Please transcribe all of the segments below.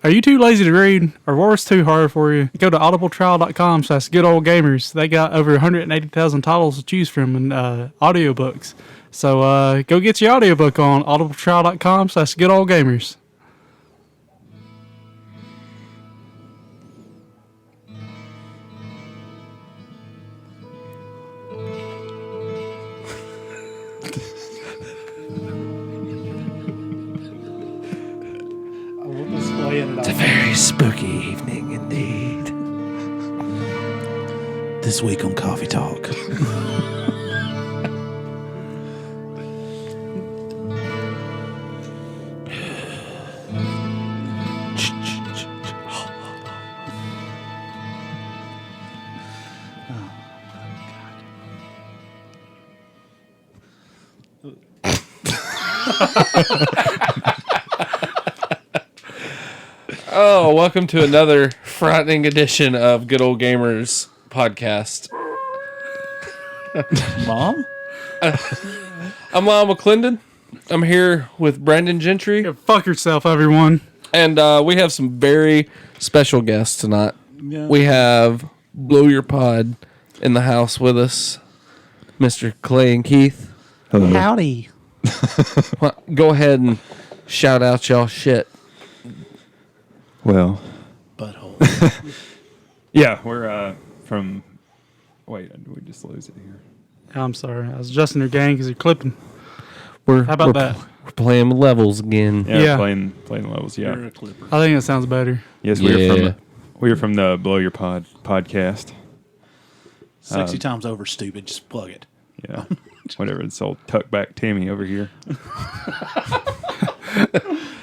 Are you too lazy to read? Or worse, too hard for you? Go to audibletrial.com/goodoldgamers. They got over 180,000 titles to choose from in audiobooks. So go get your audiobook on audibletrial.com/goodoldgamers. It's a very spooky evening indeed. This week on Coffee Talk. Oh, welcome to another frightening edition of Good Old Gamers podcast. Mom? I'm Lyle McClendon. I'm here with Brandon Gentry. Go fuck yourself, everyone. And we have some very special guests tonight. Yeah. We have Blow Your Pod in the house with us, Mr. Clay and Keith. Hello. Howdy. Well, go ahead and shout out y'all shit. Well, Butthole. yeah, we're from. Wait, did we just lose it here? I'm sorry. I was adjusting your gang because you're clipping. How about that? We're playing levels again. Yeah. playing levels. Yeah. You're a clipper. I think that sounds better. Yes, Yeah. we are from the Blow Your Pod podcast. 60 times over, stupid. Just plug it. Yeah, whatever. It's old tuck back Timmy over here.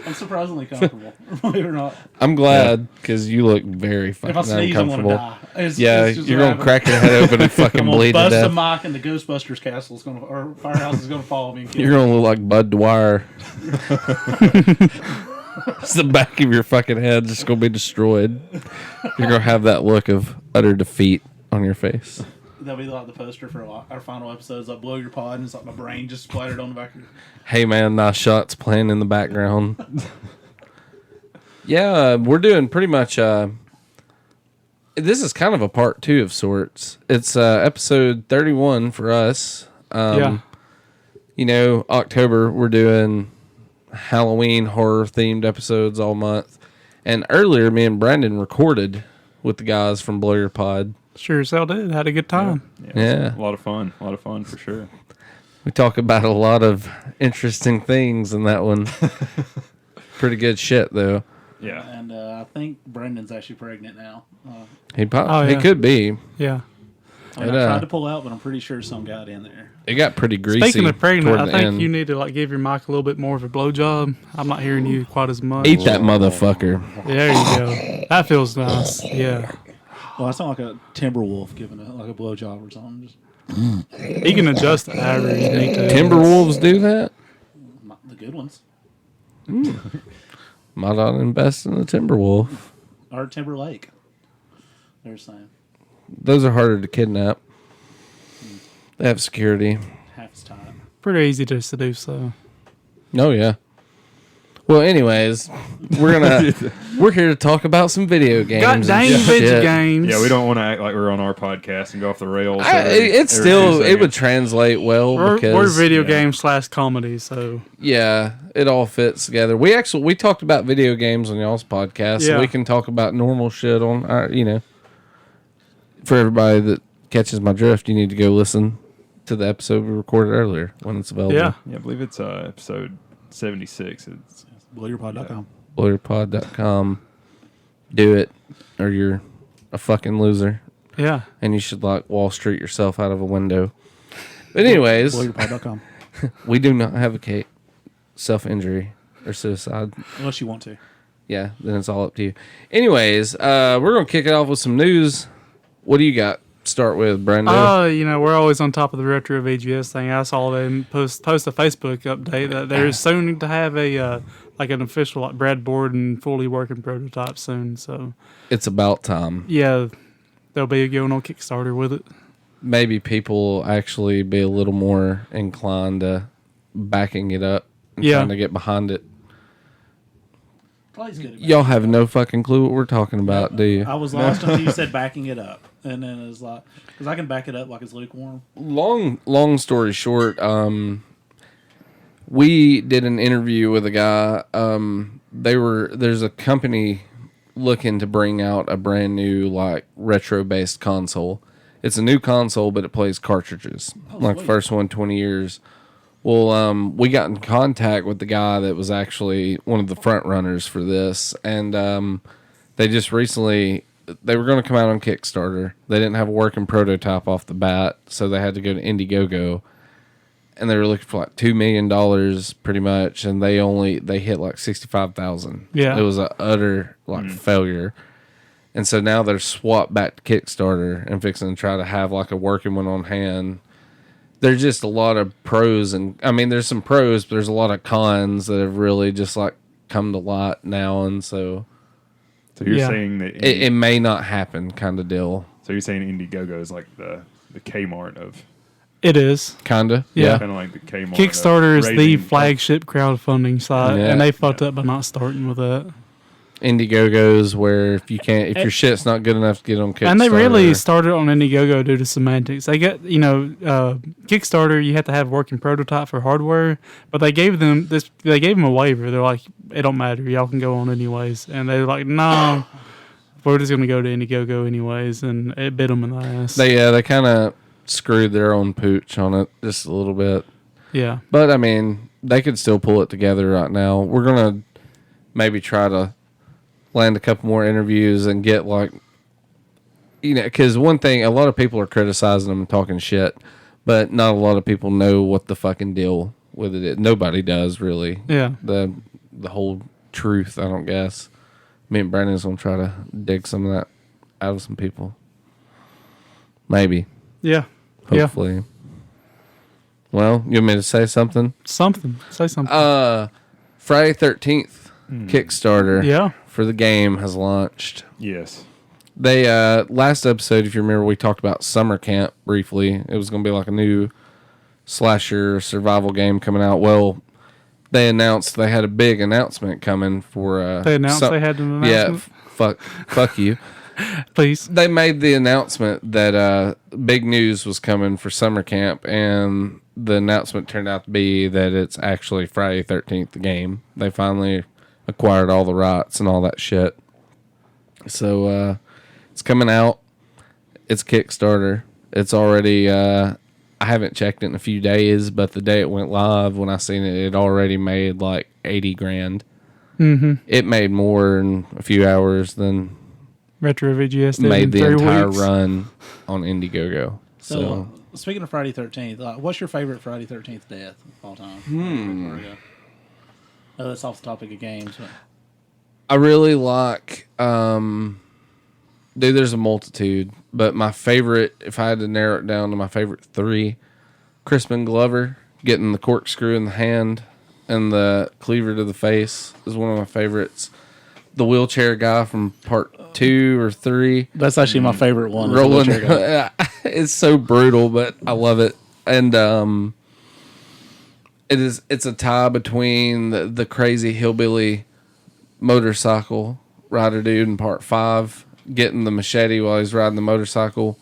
I'm surprisingly comfortable. Believe it or not. I'm glad because you look very If I fucking sneeze, I'm going to uncomfortable. die. It's Yeah, just you're going to happen. crack your head open and fucking I'm going bleed to to bust a death. mic and the Ghostbusters castle is going to, or firehouse is going to follow me and kill You're me. going to look like Bud Dwyer. It's the back of your fucking head just going to be destroyed. You're going to have that look of utter defeat on your face. That'll be like the poster for our final episodes. Like Blow Your Pod, and it's like my brain just splattered on the back of your... Hey man, nice shots playing in the background. Yeah, we're doing pretty much. This is kind of a part 2 of sorts. It's episode 31 for us. Yeah. You know, October we're doing Halloween horror themed episodes all month. And earlier, me and Brandon recorded with the guys from Blow Your Pod. Sure as hell did. Had a good time. Yeah. A lot of fun. A lot of fun for sure. We talk about a lot of interesting things in that one. Pretty good shit, though. Yeah. And I think Brendan's actually pregnant now. He Oh, he yeah. could be. Yeah. I tried to pull out, but I'm pretty sure some got in there. It got pretty greasy. Speaking of pregnant, toward I the think end. you need to like give your mic a little bit more of a blowjob. I'm not hearing you quite as much. Eat that motherfucker. There you go. That feels nice. Yeah. Well, I sound like a timber wolf giving like a blowjob or something. Just You can adjust it however you need to. Timberwolves do that? the good ones. Might not invest in a Timberwolf. Or Timber Lake. They're saying Those are harder to kidnap. They have security. half its time. Pretty easy to seduce, so. Oh, yeah. Well, anyways, we're here to talk about some video games. God and dang shit. video games. Yeah, we don't want to act like we're on our podcast and go off the rails. It would translate well because We're video yeah. games / comedy, so. yeah, it all fits together. We talked about video games on y'all's podcast, so Yeah. we can talk about normal shit on our, for everybody that catches my drift, you need to go listen to the episode we recorded earlier when it's available. Yeah. Yeah, I believe it's episode 76. It's BlowYourPod.com. BlowYourPod.com. Do it, or you're a fucking loser, Yeah. and you should like Wall Street yourself out of a window. But anyways, BlowYourPod.com. we do not advocate self-injury or suicide. Unless you want to. Yeah, then it's all up to you. Anyways, we're gonna kick it off with some news. What do you got? Start with Brando. We're always on top of the retro VGS thing. I saw them post a Facebook update that they're soon to have a like an official like breadboard and fully working prototype soon. So It's about time. yeah, they'll be going on Kickstarter with it. Maybe people will actually be a little more inclined to backing it up and Yeah. trying to get behind it. Clay's good at Y'all backing have it no up. fucking clue what we're talking about, do you? I was lost until you said backing it up. And then it was like, because I can back it up like it's lukewarm. Long story short, we did an interview with a guy. There's a company looking to bring out a brand new like retro based console. It's a new console, but it plays cartridges. Like sweet. first one 20 years. Well, we got in contact with the guy that was actually one of the front runners for this, and they just recently they were going to come out on Kickstarter. They didn't have a working prototype off the bat, so they had to go to Indiegogo, and they were looking for like $2 million pretty much, and they hit like 65,000. Yeah. It was an utter failure. And so now they're swapped back to Kickstarter and fixing to try to have like a working one on hand. There's just a lot of pros, and I mean, there's some pros, but there's a lot of cons that have really just like come to light now, and so you're Yeah. saying that it may not happen, kind of deal. so you're saying Indiegogo is like the Kmart of It is. Kinda, Yeah. kind of like the Kmart. Kickstarter of is the raising- flagship crowdfunding site, Yeah. and they fucked up by not starting with that. Indiegogo's where if your shit's not good enough to get on Kickstarter, And they really started on Indiegogo due to semantics. They get, Kickstarter, you have to have a working prototype for hardware, but they gave them a waiver. They're like, it don't matter, y'all can go on anyways. And they're like, no, we're just gonna go to Indiegogo anyways, and it bit them in the ass. they kind of screwed their own pooch on it just a little bit. Yeah, But I mean, they could still pull it together right now. We're gonna maybe try to land a couple more interviews and get like, because one thing, a lot of people are criticizing them and talking shit, but not a lot of people know what the fucking deal with it is. Nobody does really. yeah, The whole truth, I don't guess. Me and Brandon's gonna try to dig some of that out of some people. Maybe. yeah, Hopefully. Well, you want me to say something? something. Say something. Friday 13th Kickstarter Yeah. for the game has launched. Yes. They last episode, if you remember, we talked about Summer Camp briefly. It was going to be like a new slasher survival game coming out. Well, they announced they had a big announcement coming for. They announced they had an Yeah, announcement? fuck you. Please. They made the announcement that big news was coming for Summer Camp, and the announcement turned out to be that it's actually Friday 13th, the game. They finally acquired all the rights and all that shit. So it's coming out. It's Kickstarter. It's already, I haven't checked it in a few days, but the day it went live, when I seen it, it already made like 80 grand. Mm-hmm. It made more in a few hours than Retro VGS did in made the 3 entire weeks. know on Indiegogo. So, speaking of Friday 13th, what's your favorite Friday 13th death of all time? Oh, that's off the topic of games. But I really like, dude, there's a multitude, but my favorite, if I had to narrow it down to my favorite 3, Crispin Glover getting the corkscrew in the hand and the cleaver to the face is one of my favorites. The wheelchair guy from part 2 or 3. that's actually my favorite one. Rolling, it's so brutal, but I love it. And it's a tie between the crazy hillbilly motorcycle rider dude in part 5 getting the machete while he's riding the motorcycle,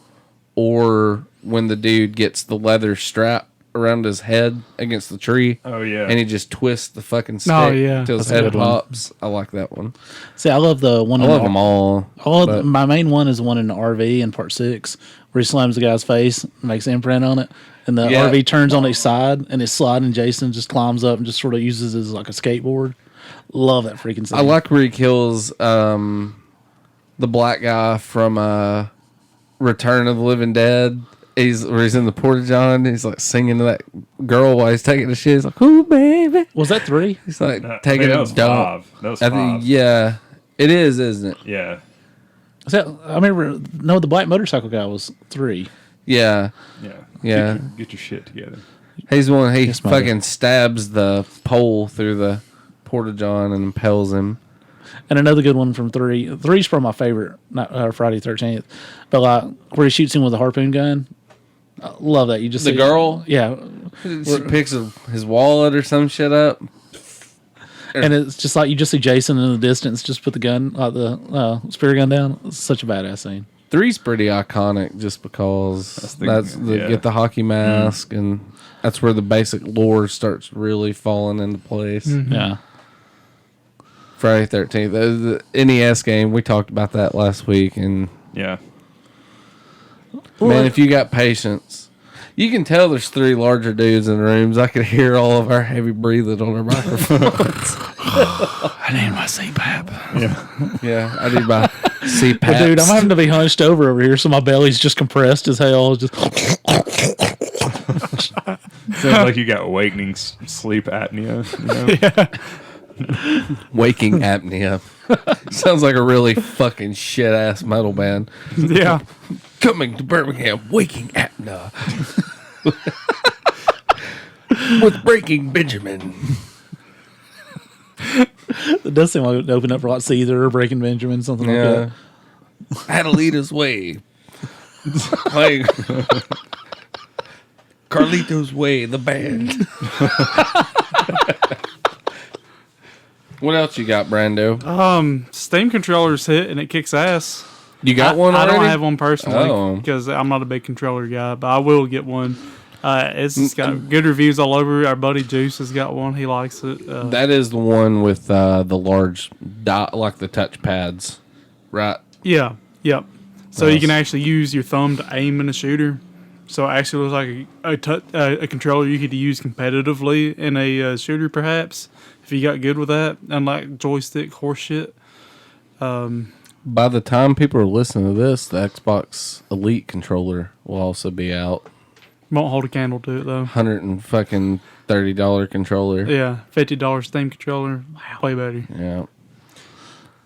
or when the dude gets the leather strap around his head against the tree. Oh yeah. And he just twists the fucking stick yeah. till his That's a head good one. pops. I like that one. See, I love the one. I love them all. but- My main one is the one in the RV in part 6, where he slams the guy's face, makes an imprint on it, and the Yeah. RV turns on its side, and it's sliding. Jason just climbs up and just sort of uses it as like a skateboard. Love that freaking scene. I like where he kills the black guy from Return of the Living Dead. Where he's in the porta-john. He's like singing to that girl while he's taking the shit. He's like, "Ooh, baby." Was that 3? He's like I taking think that a was dump. 5. That was I 5. think, yeah, it is, isn't it? Yeah. I remember. No, the black motorcycle guy was 3. Yeah, Yeah. Yeah. Get your shit together. he's the one. He Yes, mother. fucking stabs the pole through the porta-john and impales him. And another good one from 3. 3's probably my favorite, not Friday 13th, but like where he shoots him with a harpoon gun. I love that. You just The see- girl? yeah. She picks his wallet or some shit up. And it's just like you just see Jason in the distance, just put the gun, like the spear gun down. It's such a badass scene. 3's pretty iconic just because get the hockey mask, and that's where the basic lore starts really falling into place. Mm-hmm. Yeah. Friday 13th, the NES game, we talked about that last week, and Yeah. man, if you got patience, you can tell there's 3 larger dudes in the rooms. I could hear all of our heavy breathing on our microphones. I need my CPAP. Yeah. Yeah, I need my CPAP. But dude, I'm having to be hunched over here, so my belly's just compressed as hell. Just Sounds like you got awakening sleep apnea. You know? Waking apnea. Sounds like a really fucking shit ass metal band. Yeah. Coming to Birmingham, Waking apnea. With Breaking Benjamin. it does seem like it opened up for like Caesar or Breaking Benjamin, something like that. Adelita's Way. Playing Carlito's Way, the band. What else you got, Brando? Steam controllers hit and it kicks ass. You got one I already? don't have one personally Oh. because I'm not a big controller guy, but I will get one. It's got good reviews all over. Our buddy Juice has got one. He likes it. That is the one with the large dot, like the touch pads, right? Yeah. Yep. So you Nice. can actually use your thumb to aim in a shooter. So it actually looks like a controller you could use competitively in a shooter, perhaps, if you got good with that. Unlike joystick horseshit. By the time people are listening to this, the Xbox Elite controller will also be out. Won't hold a candle to it though. $130 controller. Yeah, $50 Steam controller. Way better. Yeah.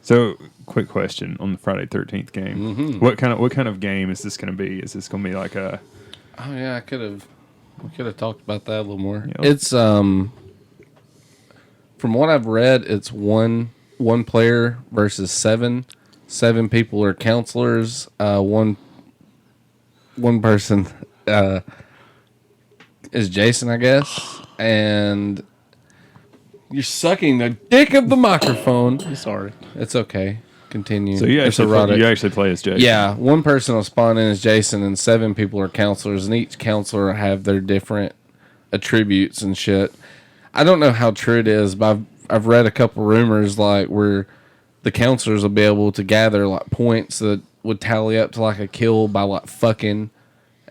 So, quick question on the Friday 13th game. Mm-hmm. What kind of game is this going to be? Is this going to be like a... Oh yeah, we could have talked about that a little more. Yep. It's from what I've read, it's one player versus 7. 7 people are counselors. One person is Jason, I guess, and you're sucking the dick of the microphone. Sorry. It's okay. Continue. So you It's actually, erotic. play as Jason? Yeah, one person will spawn in as Jason, and 7 people are counselors, and each counselor have their different attributes and shit. I don't know how true it is, but I've read a couple rumors like where the counselors will be able to gather like points that would tally up to like a kill by like fucking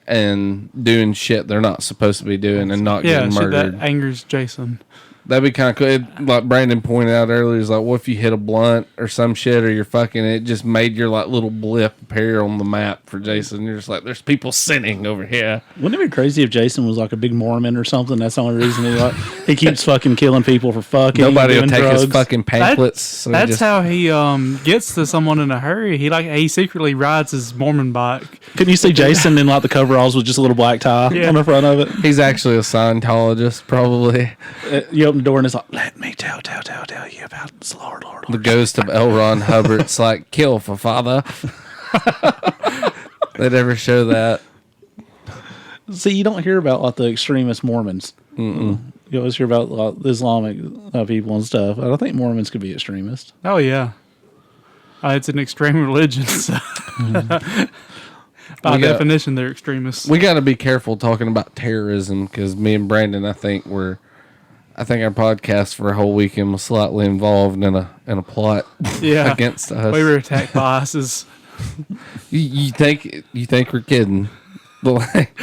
and doing shit they're not supposed to be doing and not Yeah, getting shit murdered. that angers Jason. That'd be kind of cool. Like Brandon pointed out earlier, is like, what if you hit a blunt or some shit, or you're fucking, it just made your like little blip appear on the map for Jason. You're just like, there's people sinning over here. Wouldn't it be crazy if Jason was like a big Mormon or something? That's the only reason he keeps fucking killing people for fucking. Nobody will doing take drugs. his fucking pamphlets. So he That's just- how he gets to someone in a hurry. He secretly rides his Mormon bike. Couldn't you see Jason in like the coveralls with just a little black tie Yeah. on the front of it? He's actually a Scientologist, probably. You open the door and it's like, let me tell you about this Lord. The ghost of L. Ron Hubbard's like, kill for father. They never show that. See, you don't hear about like the extremist Mormons. You always hear about like, the Islamic people and stuff. I don't think Mormons could be extremists. Oh yeah, it's an extreme religion. So. By definition, they're extremists. We got to be careful talking about terrorism because me and Brandon, I think our podcast for a whole weekend was slightly involved in a plot Yeah. against us. We were attacked by ISIS. You think we're kidding? But like,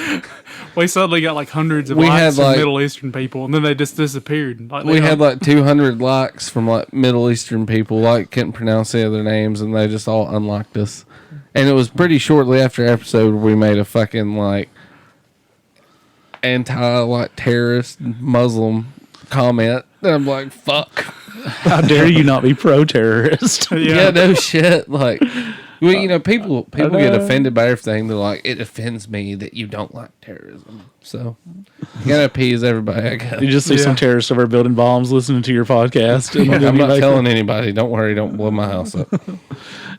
We suddenly got like hundreds of We likes had, from like- Middle Eastern people, and then they just disappeared. Like, we had like 200 likes from like Middle Eastern people, like couldn't pronounce the other names, and they just all unlocked us. And it was pretty shortly after episode where we made a fucking like anti like terrorist Muslim comment. And I'm like, fuck. How dare you not be pro-terrorist? Yeah, no shit. Like, well, you know, people get offended by everything. They're like, it offends me that you don't like terrorism. So, you gotta appease everybody, I guess. You just see some terrorists over building bombs, listening to your podcast. And I'm not telling anybody. Don't worry. Don't blow my house up.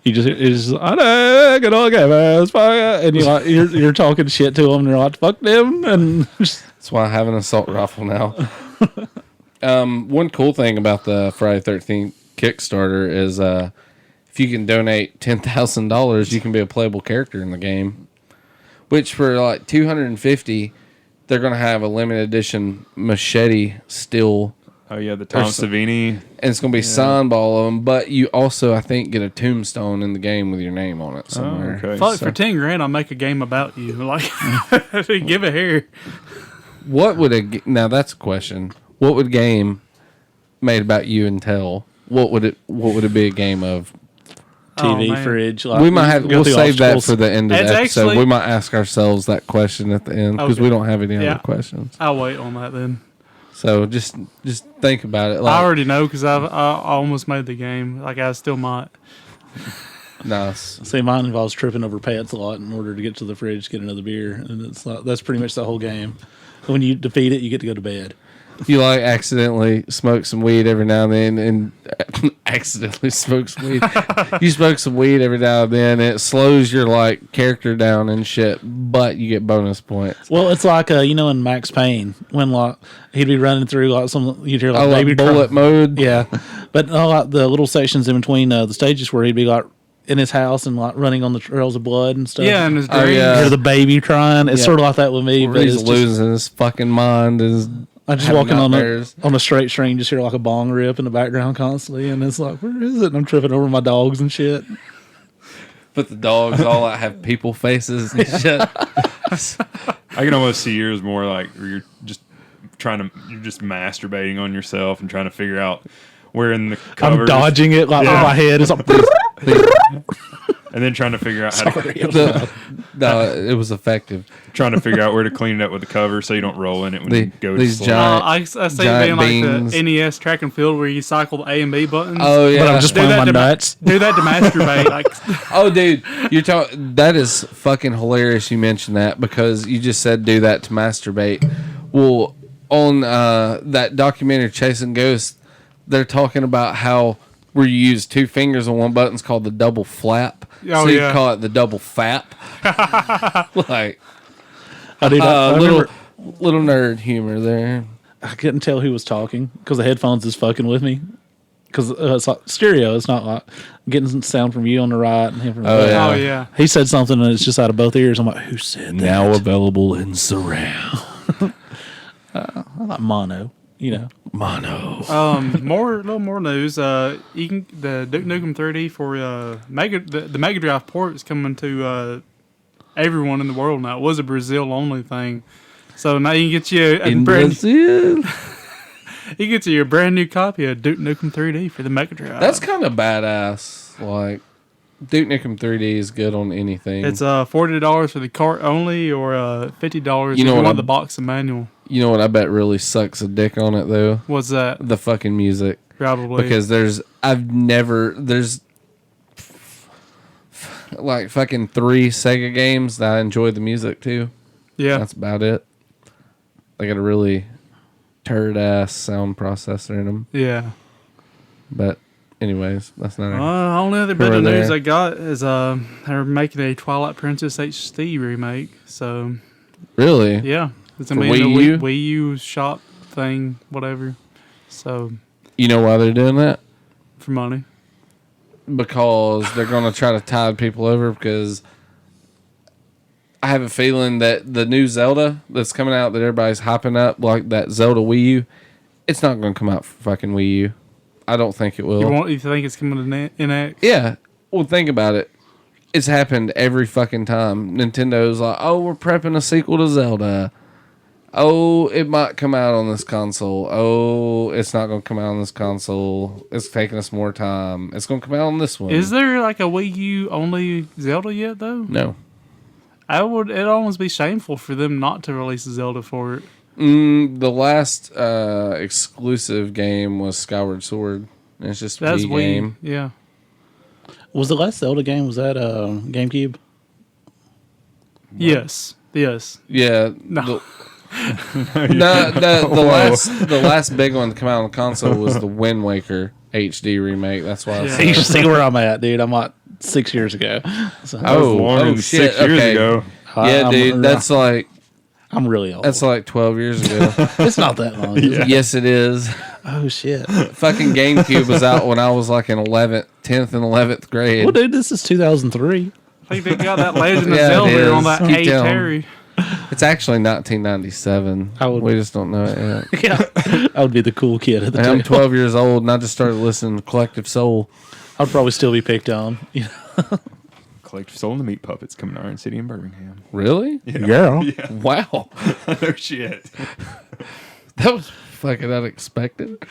You just I don't give a fuck, and you're talking shit to them, and you're like, fuck them, and That's why I have an assault rifle now. One cool thing about the Friday 13th Kickstarter is if you can donate $10,000, you can be a playable character in the game. Which for like $250, they're going to have a limited edition machete steel. Oh yeah, the Tom Savini, and it's going to be signed by all of them. But you also, I think, get a tombstone in the game with your name on it somewhere. Oh, okay. Fuck, for $10,000, I'll make a game about you. Like, give it here. What would now? That's a question. What would a game made about you entail? What would it be a game of? TV, man. fridge. Like, We'll save that for the end of the It's episode. actually- We might ask ourselves that question at the end because Okay. we don't have any Yeah. other questions. I'll wait on that then. So just think about it. I Like, already know because I almost made the game. Like, I still might. nice. See, mine involves tripping over pets a lot in order to get to the fridge to get another beer, and it's like, that's pretty much the whole game. When you defeat it, you get to go to bed. You like accidentally smoke some weed every now and then, and accidentally smoke some weed. You smoke some weed every now and then. And it slows your like character down and shit, but you get bonus points. Well, it's like in Max Payne when like he'd be running through like you'd hear like Oh, baby like bullet cry. mode. Yeah, but like the little sections in between the stages where he'd be like in his house and like running on the trails of blood and stuff. Yeah, and his Oh, dreams. yeah. You hear the baby crying. It's Yeah. sort of like that with me, but He's it's just, losing his fucking mind. I'm just having walking nightmares. on a straight string, just hear like a bong rip in the background constantly, and it's like, where is it? And I'm tripping over my dogs and shit. But the dogs all have people faces and shit. I can almost see yours more like where you're just masturbating on yourself and trying to figure out where in the covers. I'm dodging it like Yeah. my head is like. And then trying to figure out how No, it was effective. trying to figure out where to clean it up with the cover so you don't roll in it when you go to these sleep. giant- I see it giant being like beans. the NES track and field where you cycle the A and B buttons. Oh yeah, But I'm just Do playing that my to nuts. Do that to masturbate. Like, Oh, dude, you're talking. That is fucking hilarious. You mentioned that because you just said do that to masturbate. Well, on that documentary Chasing Ghosts, they're talking about how where you use two fingers on one button is called the double flap. Oh, so you yeah. call it the double fap. Like I little remember, nerd humor there. I couldn't tell who was talking because the headphones is fucking with me. Because it's like stereo. It's not like getting some sound from you on the right and him from the Oh, left. yeah. oh yeah. He said something and it's just out of both ears. I'm like, who said that? Now available in surround. I like mono. Mono. A little more news. You can the Duke Nukem 3D for the Mega Drive port is coming to everyone in the world now. It was a Brazil only thing, so now you can get you In Brazil. you get you a brand new copy of Duke Nukem 3D for the Mega Drive. That's kind of badass. Like Duke Nukem 3D is good on anything. It's $40 for the cart only, or $50 You know if you what want I'm- the box and manual. You know what I bet really sucks a dick on it though? What's that? The fucking music. Probably Because there's like fucking 3 Sega games that I enjoy the music too. yeah. That's about it. They got a really turd ass sound processor in them. Yeah. But anyways, that's not Only other bit Here or of news there. I got is they're making a Twilight Princess HD remake. So really. yeah, it's For gonna be in Wii the U? Wii U shop thing, whatever. So You know why they're doing that? for money. Because they're going to try to tide people over because I have a feeling that the new Zelda that's coming out that everybody's hyping up, like that Zelda Wii U, it's not going to come out for fucking Wii U. I don't think it will. You think it's coming to NX? Yeah. Well, think about it. It's happened every fucking time. Nintendo's like, oh, we're prepping a sequel to Zelda. Oh, it might come out on this console. Oh, it's not going to come out on this console. It's taking us more time. It's going to come out on this one. Is there like a Wii U only Zelda yet though? No. It'd almost be shameful for them not to release a Zelda for it. The last exclusive game was Skyward Sword. And it's just a That's Wii game. Yeah. Was the last Zelda game, was that GameCube? Yes. Yes. Yeah. No. The last big one to come out on the console was the Wind Waker HD remake. That's why I Yeah. said You should see where I'm at, dude. I'm like 6 years ago. So Oh, Longer than shit, 6 years okay. ago. Yeah, I'm- dude, that's like I'm really old. That's like 12 years ago. It's not that long. Is it? Yes, it is. Oh, shit. Fucking GameCube was out when I was like in 10th and 11th grade. Well, dude, this is 2003. I think they got that Legend of Yeah, it Zelda on is. that Keep Atari. It's actually 1997. We just don't know it yet. Yeah. I would be the cool kid at the And I'm time. 12 years old and I just started listening to Collective Soul. I'd probably still be picked on. Yeah. Collective Soul and the Meat Puppets coming to Iron City in Birmingham. Really? Yeah. Wow. No shit. That was fucking unexpected.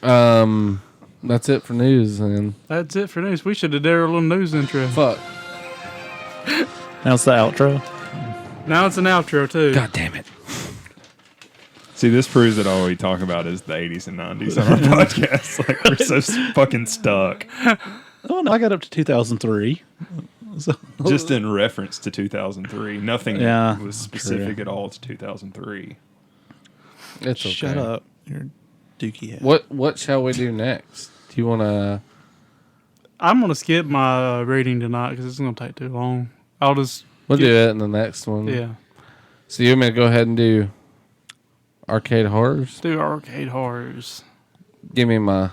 That's it for news, and That's it for news. We should have done a little news intro. fuck. Now it's the outro. Now it's an outro, too. God damn it. See, this proves that all we talk about is the 80s and 90s on our podcast. Like, we're so fucking stuck. Oh, no, I got up to 2003. So, Just in reference to 2003. Nothing Yeah, was specific true. at all to 2003. It's okay. shut up. You're dookie head. What shall we do next? Do you want to... I'm going to skip my rating tonight because it's going to take too long. I'll just... We'll do it in the next one. Yeah. So you want me to go ahead and do Arcade Horrors? Do Arcade Horrors. Give me my...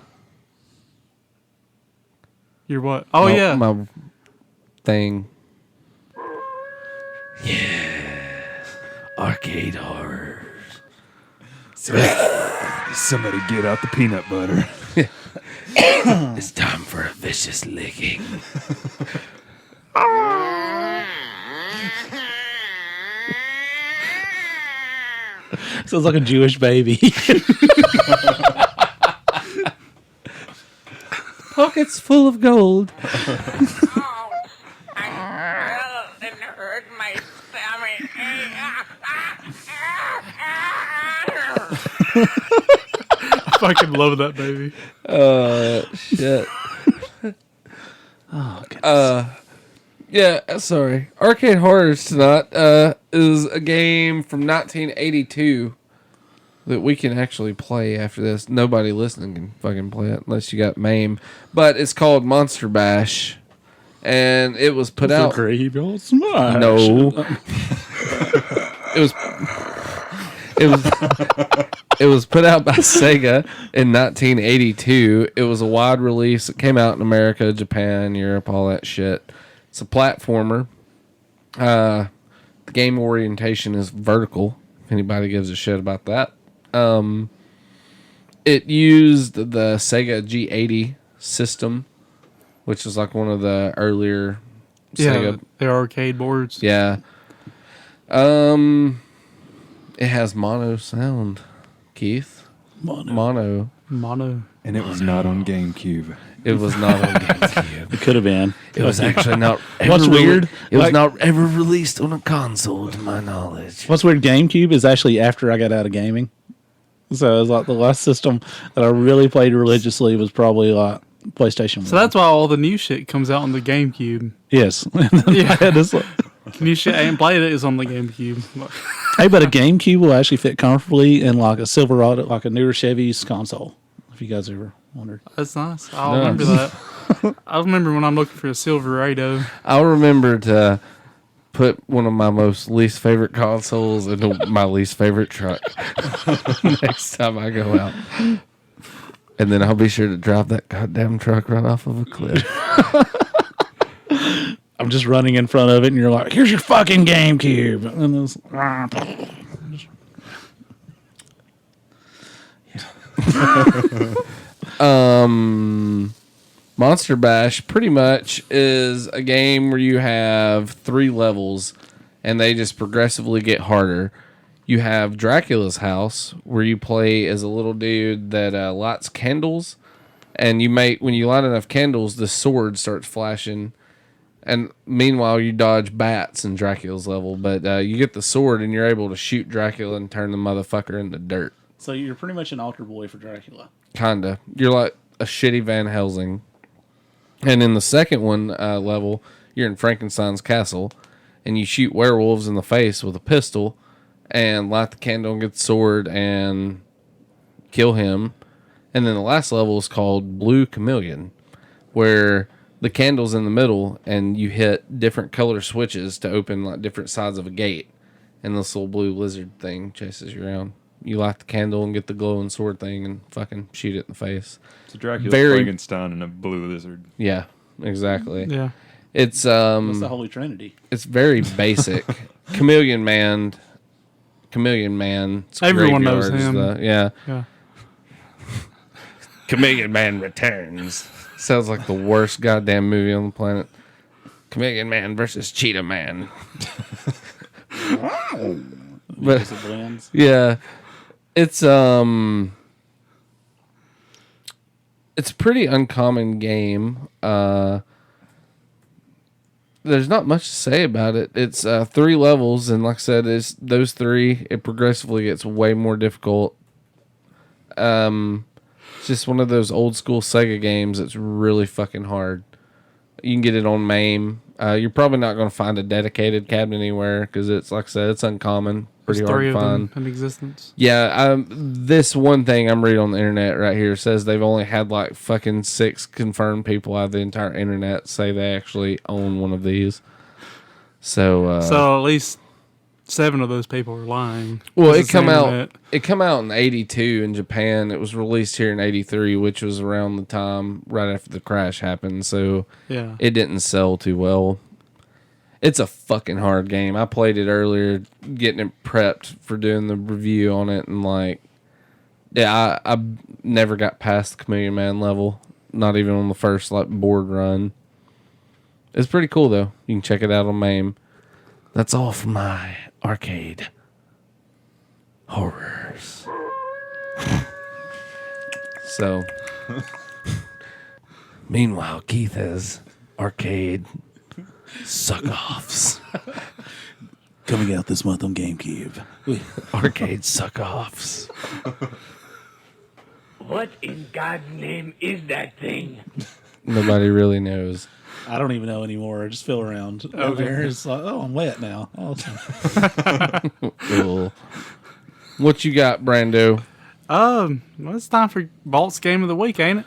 Your what? Oh, yeah. My thing. Yeah. Arcade Horrors. Somebody get out the peanut butter. It's time for a vicious licking. Sounds like a Jewish baby. Pockets full of gold. It hurt my stomach. I fucking love that baby. Shit. Oh, goodness. Yeah, sorry. Arcade Horrors tonight is a game from 1982 that we can actually play after this. Nobody listening can fucking play it unless you got MAME. But it's called Monster Bash. And it was put out... Graveyard Smash. No. It was put out by Sega in 1982. It was a wide release. It came out in America, Japan, Europe, all that shit. It's a platformer. The game orientation is vertical, if anybody gives a shit about that. It used the Sega G80 system, which is like one of the earlier Sega. The arcade boards. Yeah. It has mono sound, Keith. Mono. Mono. And it was not on GameCube. It was not on GameCube. It could have been. It was actually not. What's weird? It was Like- not ever released on a console, to my knowledge. What's weird? GameCube is actually after I got out of gaming. So it's like the last system that I really played religiously was probably like PlayStation 1. So that's why all the new shit comes out on the GameCube. Yes. Yeah. It's like- New shit I ain't played it is on the GameCube. hey, but a GameCube will actually fit comfortably in like a Silverado, like a newer Chevy's console. If you guys ever wondered. That's nice. I'll remember that. I remember when I'm looking for a Silverado. I'll remember to put one of my most least favorite consoles into my least favorite truck next time I go out. And then I'll be sure to drive that goddamn truck right off of a cliff. I'm just running in front of it, and you're like, "Here's your fucking GameCube." And it's, Monster Bash pretty much is a game where you have 3 levels and they just progressively get harder. You have Dracula's house where you play as a little dude that lights candles, and when you light enough candles, the sword starts flashing. And meanwhile, you dodge bats in Dracula's level, but you get the sword and you're able to shoot Dracula and turn the motherfucker into dirt. so you're pretty much an altar boy for Dracula. Kinda. You're like a shitty Van Helsing. And in the second one level, you're in Frankenstein's castle, and you shoot werewolves in the face with a pistol, and light the candle and get the sword and kill him. And then the last level is called Blue Chameleon, where the candle's in the middle, and you hit different color switches to open like different sides of a gate. and this little blue lizard thing chases you around. You light the candle and get the glowing sword thing and fucking shoot it in the face. So Dracula's Very- Frankenstein and a blue lizard. Yeah, exactly. Yeah. It's That's the Holy Trinity. it's very basic. Chameleon Man. Everyone knows Graveyard is him. yeah. Yeah. Chameleon Man returns. Sounds like the worst goddamn movie on the planet. Chameleon Man versus Cheetah Man. But Is it blends? yeah, it's a pretty uncommon game. There's not much to say about it. It's 3 levels, and like I said, it's those 3. It progressively gets way more difficult. It's just one of those old school Sega games that's really fucking hard. You can get it on MAME. You're probably not going to find a dedicated cabinet anywhere because it's, like I said, it's uncommon. Pretty There's hard 3 to of find. them in existence. Yeah, this one thing I'm reading on the internet right here says they've only had like fucking 6 confirmed people out of the entire internet say they actually own one of these. So, So at least 7 of those people are lying. well, 'Cause it it's come the out. internet. It come out in '82 in Japan. It was released here in '83, which was around the time right after the crash happened. So Yeah. it didn't sell too well. It's a fucking hard game. I played it earlier, getting it prepped for doing the review on it, and like, yeah, I never got past the Chameleon Man level. Not even on the first like board run. It's pretty cool though. You can check it out on MAME. That's all for my arcade horrors. So, meanwhile, Keith has arcade suck-offs. Coming out this month on GameCube. Arcade suck-offs. What in God's name is that thing? Nobody really knows. I don't even know anymore. I just feel around. Okay. There. It's like, oh, I'm wet now. Awesome. Cool. What you got, Brando? Well, it's time for Vault's Game of the Week, ain't it?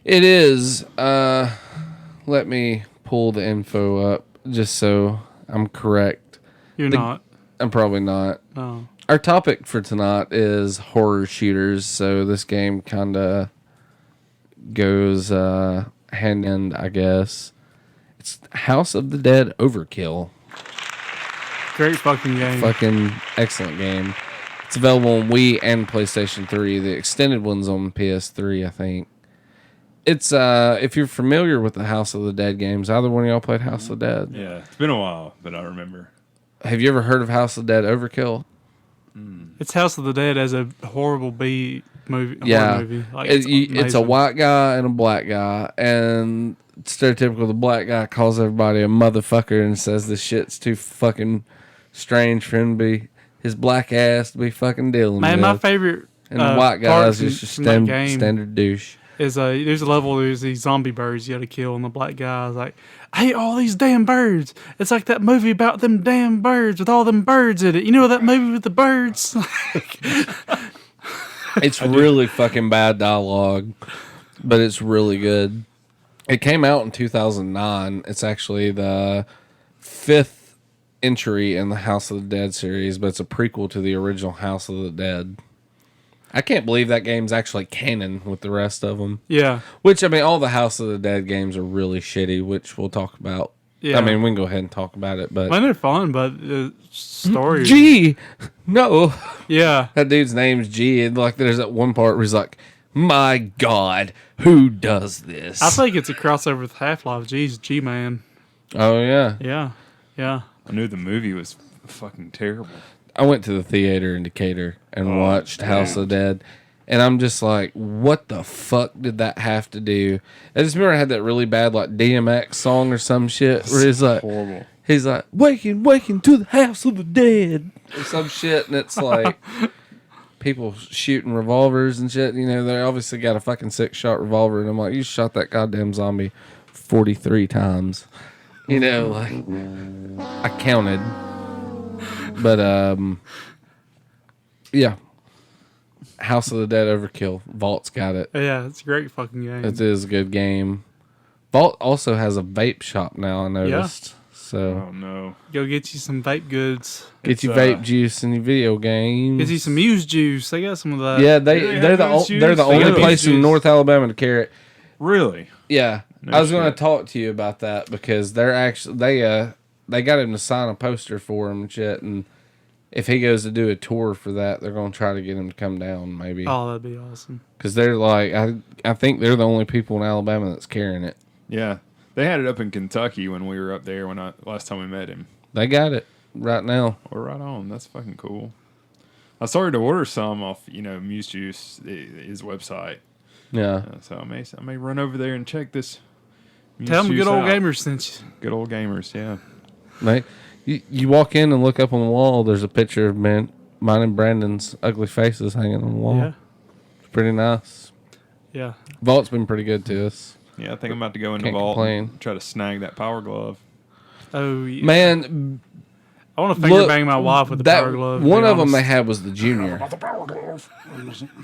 It is. Let me pull the info up just so I'm correct. You're not. I'm probably not. Oh. Our topic for tonight is horror shooters, so this game kind of goes hand in hand, I guess. It's House of the Dead Overkill. Great fucking game. Fucking excellent game. It's available on Wii and PlayStation 3. The extended one's on PS3, I think. It's if you're familiar with the House of the Dead games, either one of y'all played House of the Dead? Yeah, it's been a while, but I remember. Have you ever heard of House of the Dead Overkill? It's House of the Dead as a horrible B movie. Yeah, Horror movie. Like, it's a amazing. white guy and a black guy, and stereotypical, the black guy calls everybody a motherfucker and says this shit's too fucking strange for him to be, his black ass to be fucking dealing Man, with. my favorite And the white guy part is just a from that game standard douche. is there's a level there's these zombie birds you got to kill, and the black guy's like, I hate all these damn birds. It's like that movie about them damn birds with all them birds in it. You know that movie with the birds? It's really fucking bad dialogue, but it's really good. It came out in 2009. It's actually the 5th entry in the House of the Dead series, but it's a prequel to the original House of the Dead. I can't believe that game's actually canon with the rest of them. Yeah. Which, I mean, all the House of the Dead games are really shitty, which we'll talk about. Yeah. I mean, we can go ahead and talk about it, but... Well, they're fun, but the story. G! No! Yeah. That dude's name's G, and like there's that one part where he's like, my God, who does this? I think it's a crossover with Half-Life. Jeez, G-Man. Oh, yeah. Yeah. Yeah. I knew the movie was fucking terrible. I went to the theater in Decatur and watched House of the Dead, and I'm just like, what the fuck did that have to do? I just remember I had that really bad like DMX song or some shit where he's like, Horrible. he's like, waking to the house of the dead or some shit, and it's like people shooting revolvers and shit. You know, they obviously got a fucking 6-shot revolver, and I'm like, you shot that goddamn zombie 43 times. You know, like I counted. But yeah, House of the Dead Overkill. Vault's got it. Yeah, it's a great fucking game. It is a good game. Vault also has a vape shop now, I noticed. So Oh no. Go get you some vape goods. get you It's, vape juice and your video games. Get you some Muse juice. They got some of that. Yeah, they they're have the Muse they're the juice? They only got place Muse in juice. North Alabama to carry it. Really? Yeah, No I was going shit. to talk to you about that because they're actually they got him to sign a poster for him and shit, and if he goes to do a tour for that, they're going to try to get him to come down maybe Oh, that'd be awesome. because they're like I think they're the only people in Alabama that's carrying it. Yeah. They had it up in Kentucky when we were up there last time we met him. They got it right now. We're right on. That's fucking cool. I started to order some off, Muse Juice, his website. Yeah, So I may run over there and check this. Muse Tell them Juice good old out. gamers sent you. Good old gamers, yeah. mate. You walk in and look up on the wall. There's a picture of mine and Brandon's ugly faces hanging on the wall. Yeah. It's pretty nice. Yeah. Vault's been pretty good to us. Yeah, I think I'm about to go in the Can't vault complain. and try to snag that power glove. Oh, yeah. Man, I want to finger look, bang my wife with the that power glove. to one be of them they honest. had was the junior.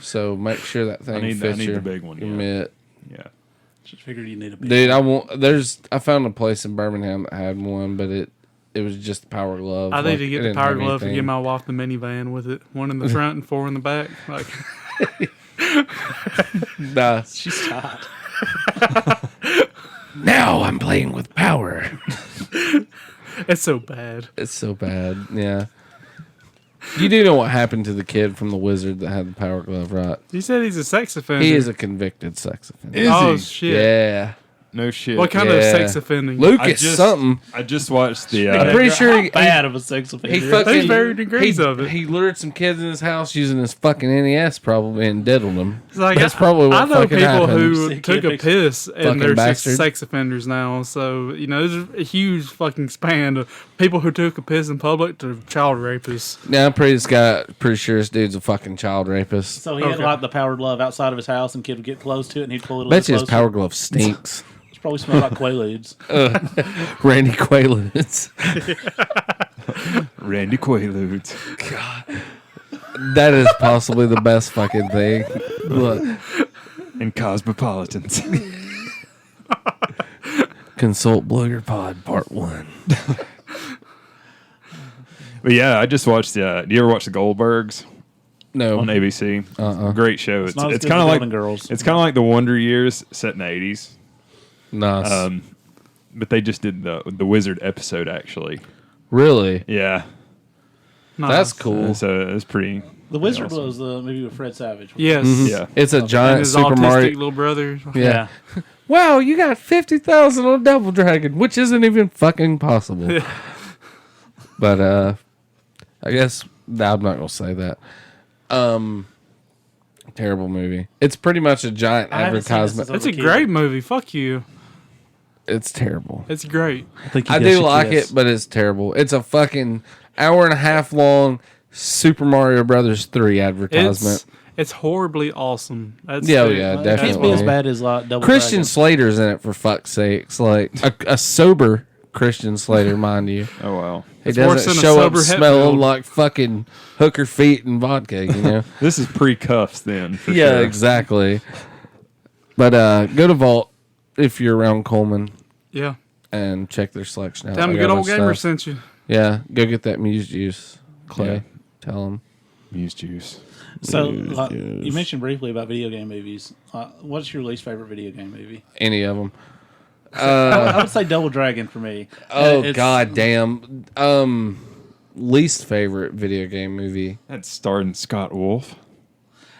So make sure that thing I need fits the your, big one, your yeah. mitt. Just figured you need a big Dude, I found a place in Birmingham that had one, but it was just the power glove. I need Like, to it get the didn't power have glove and anything. get my wife the minivan with it. One in the front and 4 in the back. Like, Nah. She's hot. Now I'm playing with power. it's so bad. It's so bad. Yeah. You do know what happened to the kid from The Wizard that had the power glove, right? He said he's a sex offender. He is a convicted sex offender. Is oh, he? shit. Yeah. No shit. What kind of Yeah. sex offending? Lucas something. I just watched the. I'm pretty sure he Bad of a sex offender. He fucking There's varying degrees of it. He lured some kids in his house using his fucking NES probably and diddled them. It's like, That's probably what I know fucking people happened. who Sick took a kid piss Fucking and they're bastard. sex offenders now. So, there's a huge fucking span of people who took a piss in public to child rapists. Now I'm pretty sure this dude's a fucking child rapist. So he had Okay. like the power glove outside of his house, and kid would get close to it, and he'd pull it a Bet little you his closer. power glove stinks. It probably smelled like Quaaludes. Randy Quaaludes. Randy Quaaludes. That is possibly the best fucking thing. Look, And Cosmopolitans. consult Blogger Pod Part 1. But yeah, I just watched. Do you ever watch the Goldbergs No. on ABC? Great show. It's not as it's good kind of as like Golden Girls. It's kind of like the Wonder Years set in the 80s. Nice. But they just did the Wizard episode actually. Really? Yeah. Nice. That's cool. So it was pretty. The Wizard awesome. was the movie with Fred Savage. Yes. Yeah. It's a And giant his Super autistic Mario. little brother. Yeah. Wow, you got 50,000 on Double Dragon, which isn't even fucking possible. But I guess I'm not gonna say that. Terrible movie. It's pretty much a giant I haven't seen this advertisement. since I was It's a kid. great movie. Fuck you. It's terrible. It's great. I do like it, but it's terrible. It's a fucking hour and a half long Super Mario Brothers 3 advertisement. It's horribly awesome. That's Yeah, the- yeah, It can't be definitely. as bad as like Double Christian Dragon. Slater's in it for fuck's sakes. Like a sober Christian Slater, mind you. Oh wow. He It's worse doesn't than a show up sober smelling Hetfield. like fucking hooker feet and vodka, you know? This is pre cuffs then. For Yeah, sure. exactly. But go to Vault if you're around Coleman Yeah. and check their selection out. Tell They him got good a old bunch of gamer stuff. sent you. Yeah, go get that Muse juice, Clay. Yeah. Tell him. Muse juice. So Yes, like, yes. you mentioned briefly about video game movies. What's your least favorite video game movie? Any of them. I would say Double Dragon for me. Oh It's- god damn. Least favorite video game movie. That's starring Scott Wolf.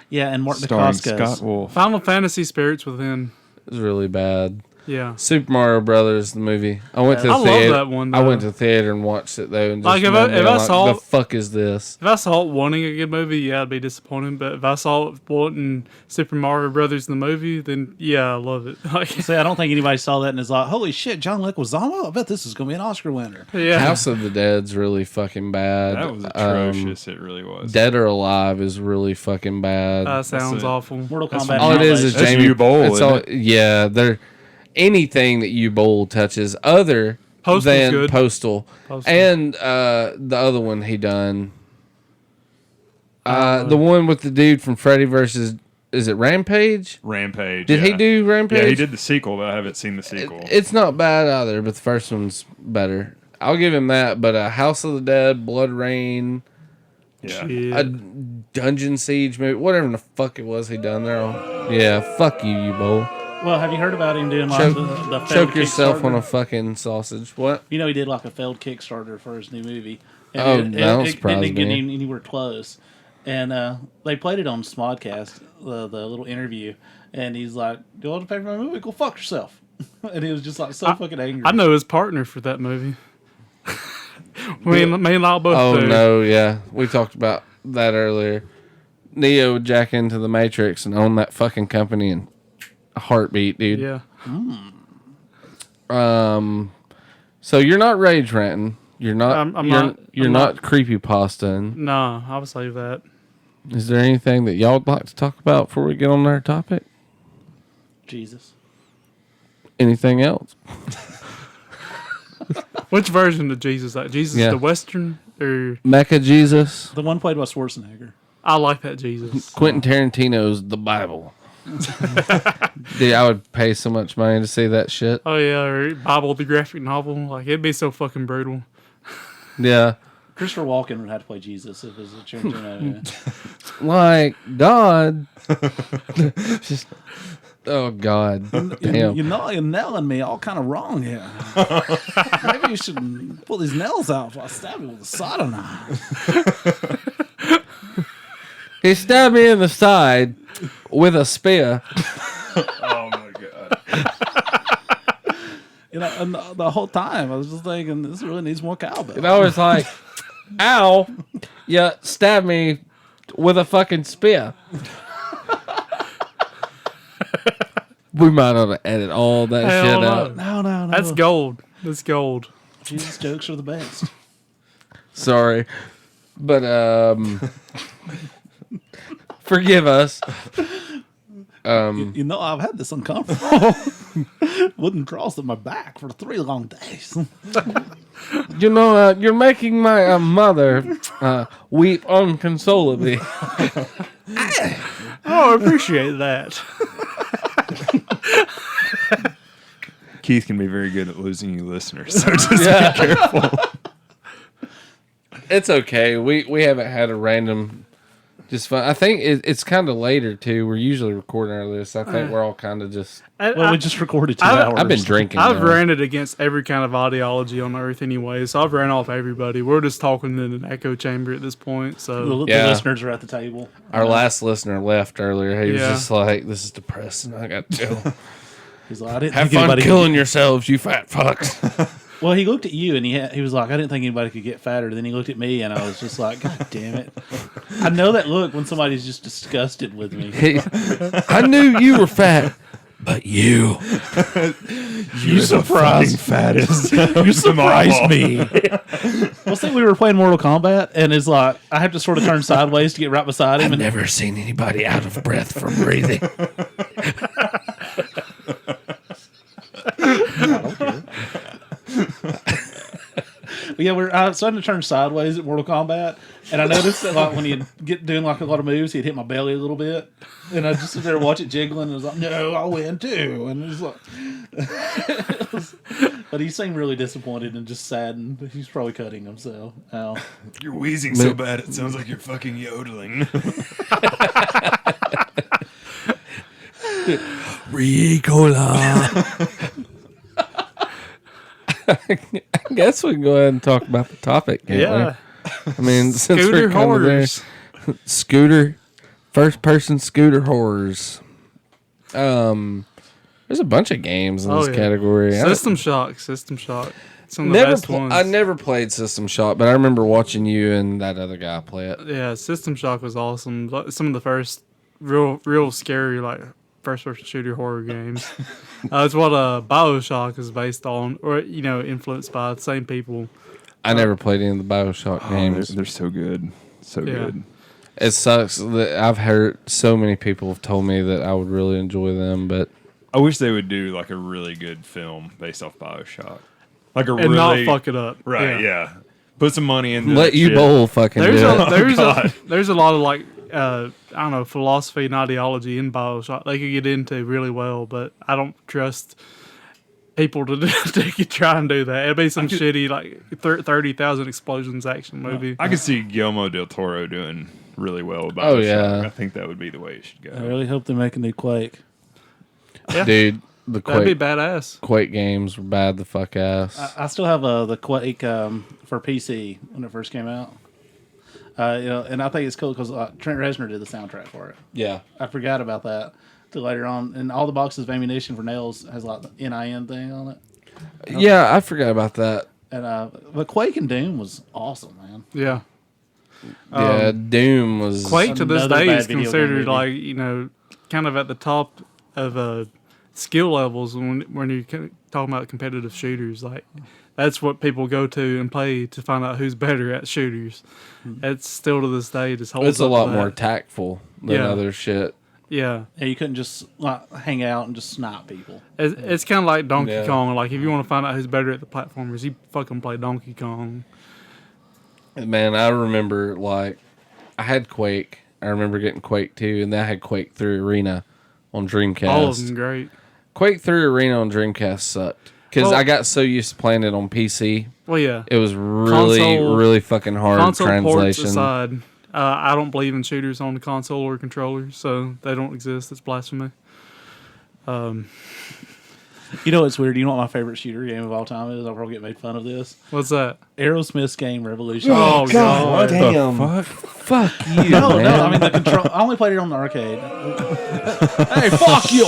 Yeah, and Mark Starring Dacascos. Scott Wolf. Final Fantasy Spirits Within. It was really bad. Yeah. Super Mario Brothers, the movie. I went to the I love theater. that one, I though. went to the theater and watched it though, and just Like, if I- remember if I being like, saw- the fuck is this? If I saw it wanting a good movie, yeah, I'd be disappointed. But if I saw it wanting Super Mario Brothers in the movie, then yeah, I love it. Like, See, I don't think anybody saw that and is like, "Holy shit, John Leguizamo! I bet this is going to be an Oscar winner." yeah. House of the Dead's really fucking bad. That was atrocious. It really was. Dead or Alive is really fucking bad. Sounds it. awful. Mortal That's Kombat. all it is That's Jamie U-Bowl, It's isn't all, it? yeah, they're anything that U-Bowl touches other Postal's than good. Postal. Postal. And the other one he done. The one with the dude from Freddy versus, is it Rampage? Rampage. Did he yeah. do Rampage? Yeah, he did the sequel, but I haven't seen the sequel. It's not bad either, but the first one's better. I'll give him that. But House of the Dead, Blood Rain, Yeah. a Dungeon Siege movie, whatever the fuck it was he done there. Yeah, fuck you, you bowl. Well, have you heard about him doing like Choke, the failed choke yourself on Kickstarter? a fucking sausage. What? You know, he did like a failed Kickstarter for his new movie. And Oh, that don't surprise didn't get me. anywhere close. And they played it on Smodcast, the little interview. And he's like, "Do you want to pay for my movie? Go fuck yourself." And he was just like so fucking angry. I know his partner for that movie. me and Lyle both Oh do. no, yeah, we talked about that earlier. Neo would jack into the Matrix and own that fucking company in a heartbeat, dude. Yeah. So you're not rage ranting. You're not. I'm you're not- You're I'm not creepypasta. No, I'll save that. Is there anything that y'all would like to talk about before we get on our topic? Jesus. Anything else? Which version of Jesus? Like Jesus Yeah. the Western, or Mecha Jesus. The one played by Schwarzenegger. I like that Jesus. Quentin Tarantino's The Bible. Dude, I would pay so much money to see that shit. Oh yeah, or Bible the graphic novel. Like it'd be so fucking brutal. Yeah. Christopher Walken would have to play Jesus if it was a Tarantino. Like, God. Just, oh, God. Damn. You're nailing me all kind of wrong here. Maybe you should pull these nails out while I stab you with a soda knife. He stabbed me in the side with a spear. Oh my god. And the whole time I was just thinking, this really needs more cowbell. And I was like, ow. You stabbed me with a fucking spear. We might ought to edit all that Hell shit no. out. No. That's gold. That's gold. Jesus jokes are the best. Sorry. But, forgive us. You know, I've had this uncomfortable wooden cross on my back for 3 long days. You know, you're making my mother weep unconsolably. Oh, I appreciate that. Keith can be very good at losing you listeners, so just be careful. It's okay. We haven't had a random just fun. I think it's kind of later too. We're usually recording earlier, so I think we're all kind of just. Well, we just recorded 2 I- hours. I've been drinking. I've now. ranted against every kind of ideology on earth anyway, so I've ran off everybody. We're just talking in an echo chamber at this point. So The Yeah. listeners are at the table. Our last listener left earlier. He was Yeah. just like, "This is depressing. I got to go. He's like, I didn't Have think fun anybody killing yourselves, you fat fucks." Well, he looked at you and he was like, I didn't think anybody could get fatter. Then he looked at me and I was just like, God damn it. I know that look when somebody's just disgusted with me. I knew you were fat, but you. You surprised fattest. You surprised me. Well, see, we were playing Mortal Kombat and it's like, I have to sort of turn sideways to get right beside him. I've And never seen anybody out of breath from breathing. yeah, I was starting to turn sideways at Mortal Kombat, and I noticed that like when he'd get doing like a lot of moves, he'd hit my belly a little bit, and I just sit there and watch it jiggling, and I was like, "No, I win too," and it was like, but he seemed really disappointed and just saddened. He's probably cutting himself. Ow. You're wheezing so bad it sounds like you're fucking yodeling. Ricola. I guess we can go ahead and talk about the topic. Can't yeah, we? I mean, since scooter we're coming there, horrors. scooter, first-person scooter horrors. There's a bunch of games in Oh, this yeah. category. System Shock. Some of the best ones. I never played System Shock, but I remember watching you and that other guy play it. Yeah, System Shock was awesome. Some of the first real scary like first-person shooter horror games. It's what BioShock is based on, or influenced by the same people. I never played any of the BioShock games. They're so good. So Yeah. good. It sucks that I've heard so many people have told me that I would really enjoy them, but I wish they would do like a really good film based off BioShock. Like a And really not fuck it up. Right, yeah. Put some money into let that you shit. bowl fucking There's do it. there's a lot of like I don't know, philosophy and ideology in BioShock they could get into really well, but I don't trust people to try and do that. It'd be some shitty like 30,000 explosions action movie. I could see Guillermo del Toro doing really well with Oh, Bioshock. yeah. I think that would be the way it should go. I really hope they make a new Quake. Yeah. Dude, the That'd be Quake, badass. Quake games were bad the fuck ass. I still have the Quake for PC when it first came out. And I think it's cool because Trent Reznor did the soundtrack for it. Yeah. I forgot about that till later on. And all the boxes of ammunition for nails has like the NIN thing on it. Yeah, I forgot about that. And but Quake and Doom was awesome, man. Yeah. Yeah, Doom was. Quake to this Another day bad is video game considered movie. kind of at the top of skill levels when you're talking about competitive shooters. Like that's what people go to and play to find out who's better at shooters. It's still to this day just holds. It's a up lot to more that. tactful than Yeah. other shit. Yeah. Yeah, you couldn't just like hang out and just snipe people. It's kind of like Donkey Yeah. Kong. Like if you want to find out who's better at the platformers, you fucking play Donkey Kong. Man, I remember like I had Quake. I remember getting Quake 2, and then I had Quake 3 Arena on Dreamcast. All of them great. Quake 3 Arena on Dreamcast sucked because Well- I got so used to playing it on PC. Well, yeah. It was really, Console- really fucking hard Console ports translation. aside, I don't believe in shooters on the console or controller, so they don't exist. It's blasphemy. You know what's weird? You know what my favorite shooter game of all time is? I'll probably get made fun of this. What's that? Aerosmith's game Revolution. Oh, God. Damn. Fuck you, No, man. no, I mean the control. I only played it on the arcade. Hey, fuck you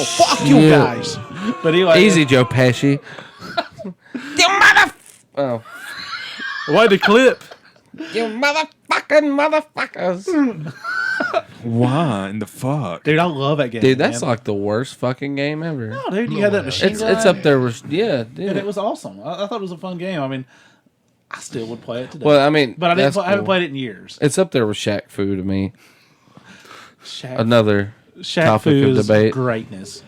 Yeah. guys. But anyway, Easy, Joe Pesci. You mother... Oh. Why the clip? You motherfuckers. Why in the fuck? dude, I love that game. Dude, that's man. like the worst fucking game ever. No, dude, you had that machine gun. It's up there with... Yeah, dude. and it was awesome. I thought it was a fun game. I mean, I still would play it today. Well, I mean... but I didn't. that's I haven't cool. played it in years. It's up there with Shaq Fu to me. Shaq, Another Shaq topic of Fu's debate. greatness.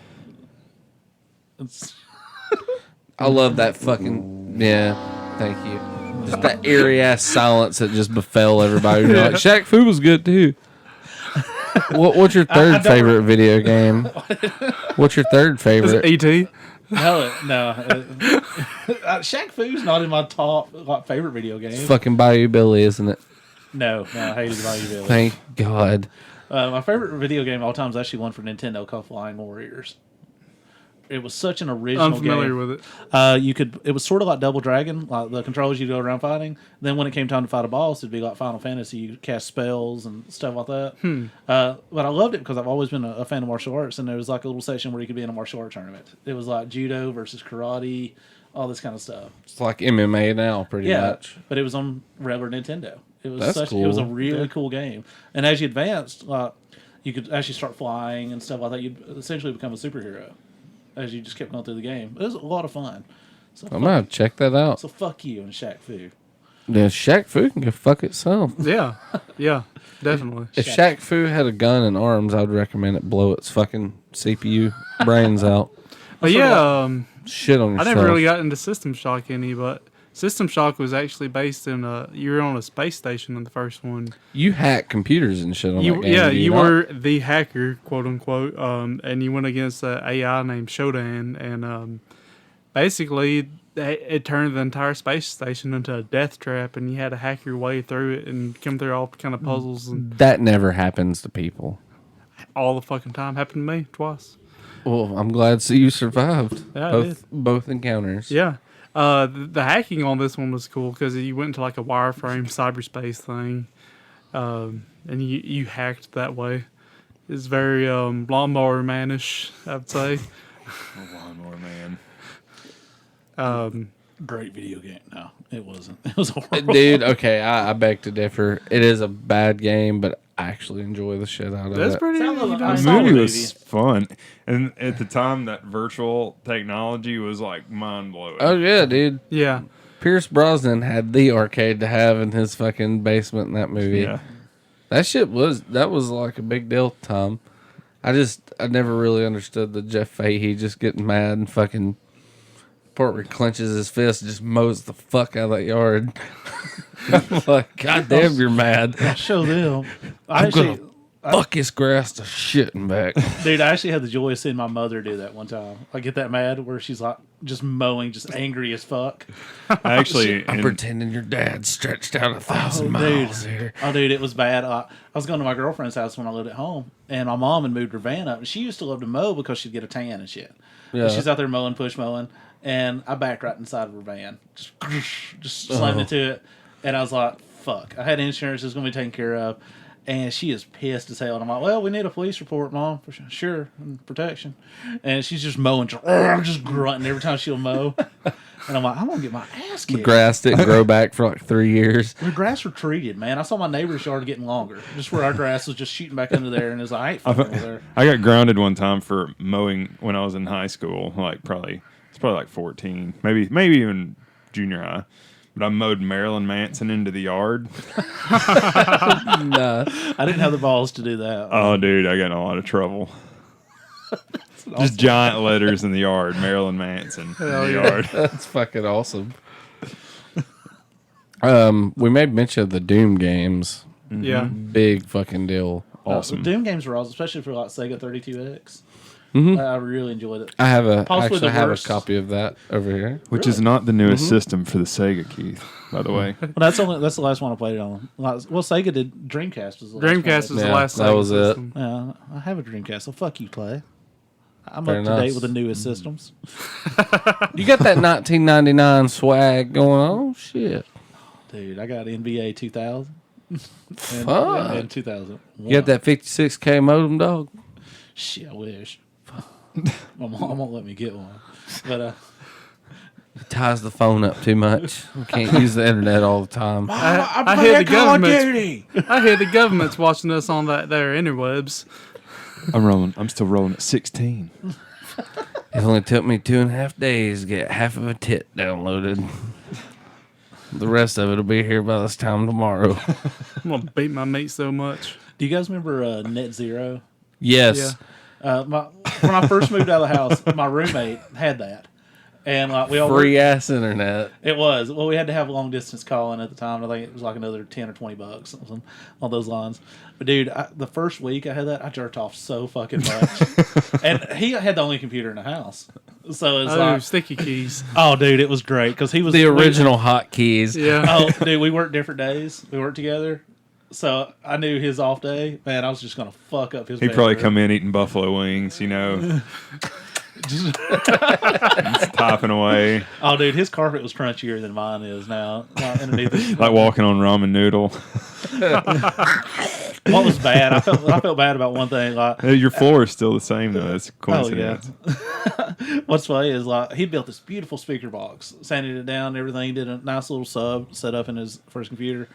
It's, I love that fucking... Yeah, thank you. Just that eerie-ass silence that just befell everybody. You're like, Shaq Fu was good, too. What's your third favorite video game? What's your third Is favorite? it E.T.? no. Shaq Fu's not in my top favorite video game. Fucking Bayou Billy, isn't it? No, I hated Bayou Billy. Thank God. My favorite video game of all time is actually one for Nintendo called Flying Warriors. It was such an original Unfamiliar game. with it. It was sort of like Double Dragon, like the controls you go around fighting. Then when it came time to fight a boss, it'd be like Final Fantasy. You cast spells and stuff like that. But I loved it because I've always been a fan of martial arts, and there was like a little section where you could be in a martial art tournament. It was like judo versus karate, all this kind of stuff. It's like MMA now, pretty much. But it was on regular Nintendo. It was That's It was a cool. really cool game. And as you advanced, you could actually start flying and stuff like that. You'd essentially become a superhero as you just kept going through the game. It was a lot of fun. So I'm going to check that out. so fuck you and Shaq Fu. Yeah, Shaq Fu can go fuck itself. Yeah. Yeah. Definitely. If Shaq Fu had a gun and arms, I'd recommend it blow its fucking CPU brains out. But yeah, Shit on I yourself. never really got into System Shock any, but System Shock was actually based in you were on a space station in the first one. You hack computers and shit on that game. Yeah, do you not? were the hacker, quote unquote, and you went against an AI named Shodan, and basically it turned the entire space station into a death trap, and you had to hack your way through it and come through all kind of puzzles, and That never happens to people. all the fucking time happened to me twice. Well, I'm glad to see you survived. Yeah, I both encounters. Yeah. The hacking on this one was cool because you went into like a wireframe cyberspace thing, and you hacked that way. It's very lawnmower manish, I would say. Lawnmower Man. Great video game. No, it wasn't. It was horrible. Dude, okay, I beg to differ. It is a bad game, but I actually enjoy the shit out of That's it. pretty. Sounds like you I know, The saw movie the was movie. fun, and at the time, that virtual technology was like mind blowing. Oh yeah, dude. yeah. Pierce Brosnan had the arcade to have in his fucking basement in that movie. Yeah, That was like a big deal, Tom. I never really understood the Jeff Fahey just getting mad and fucking part where he clenches his fist and just mows the fuck out of that yard. I'm like, God damn, you're mad. I'll show them. I actually, Fuck his grass to shitting back. Dude, I actually had the joy of seeing my mother do that one time. I get that mad where she's like just mowing, just angry as fuck. I actually, I'm pretending your dad stretched out 1,000 miles here. Oh, dude, it was bad. I was going to my girlfriend's house when I lived at home, and my mom had moved her van up, and she used to love to mow because she'd get a tan and shit. Yeah. And she's out there mowing, push mowing, and I backed right inside of her van, just slammed into it, and I was like, "Fuck!" I had insurance; it was going to be taken care of. And she is pissed as hell. And I'm like, well, we need a police report, Mom. For sure. And protection. And she's just mowing, just grunting every time she'll mow. And I'm like, I'm going to get my ass The kicked. grass didn't grow back for like 3 years. The grass retreated, man. I saw my neighbor's yard getting longer. Just where our grass was just shooting back into there. And it was like, I ain't fucking over there. I got grounded one time for mowing when I was in high school. It's probably like 14, maybe even junior high. But I mowed Marilyn Manson into the yard. Nah. I didn't have the balls to do that. Oh, dude, I got in a lot of trouble. Just giant letters in the yard, Marilyn Manson in the yard. That's fucking awesome. We made mention of the Doom games. Yeah. Big fucking deal. Awesome. The Doom games were awesome, especially for like Sega 32X. I really enjoyed it. I have Possibly the I have a worst. copy of that over here. Which is not the newest system for the Sega, Keith, by the way. Well, that's the last one I played it on. Well, Sega did Dreamcast. Was the last one I Dreamcast played. is the Yeah, last that Sega was it. system. Yeah, I have a Dreamcast, so fuck you, Clay. I'm Very up to nice. date with the newest systems. You got that 1999 swag going on? Shit. Dude, I got NBA 2000 Fuck. and 2000. You got that 56K modem, dog? Shit, I wish. My mom won't let me get one. But It ties the phone up too much. We can't use the internet all the time. I hear the government's I hear the government's watching us on that there interwebs. I'm still rolling at 16. It only took me 2.5 days to get half of a tit downloaded. The rest of it will be here by this time tomorrow. I'm gonna beat my mate so much. do you guys remember Net Zero? Yes. Yeah. When I first moved out of the house, my roommate had that. And like we all Free ass internet. It was. Well, we had to have long distance calling at the time. I think it was like another $10 or $20, something on those lines. But dude, the first week I had that, I jerked off so fucking much. And he had the only computer in the house, so it's like, sticky keys. oh, dude, it was great because he was The original hotkeys. Yeah. Oh, dude, we worked different days. We worked together, so I knew his off day. Man, I was just gonna fuck up his. He'd probably bedroom. come in eating buffalo wings, just typing away, Oh, dude, his carpet was crunchier than mine is now. Underneath it. like walking on ramen noodle. What was bad? I felt bad about one thing. Like, Hey, your floor is still the same, though. That's a oh yeah. coincidence. What's funny is like he built this beautiful speaker box, sanded it down, and everything. He did a nice little sub set up in his first computer,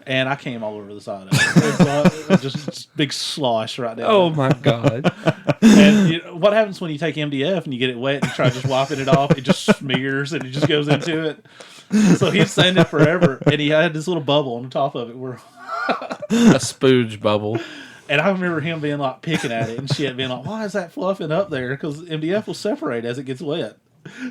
and I came all over the side of it. It was just big slosh right there. Oh my god. And what happens when you take MDF and you get it wet and you try just wiping it off? It just smears and it just goes into it. So he'd sand it forever, and he had this little bubble on the top of it where. A spooge bubble. And I remember him being like picking at it and shit, being like, "Why is that fluffing up there?" Because MDF will separate as it gets wet.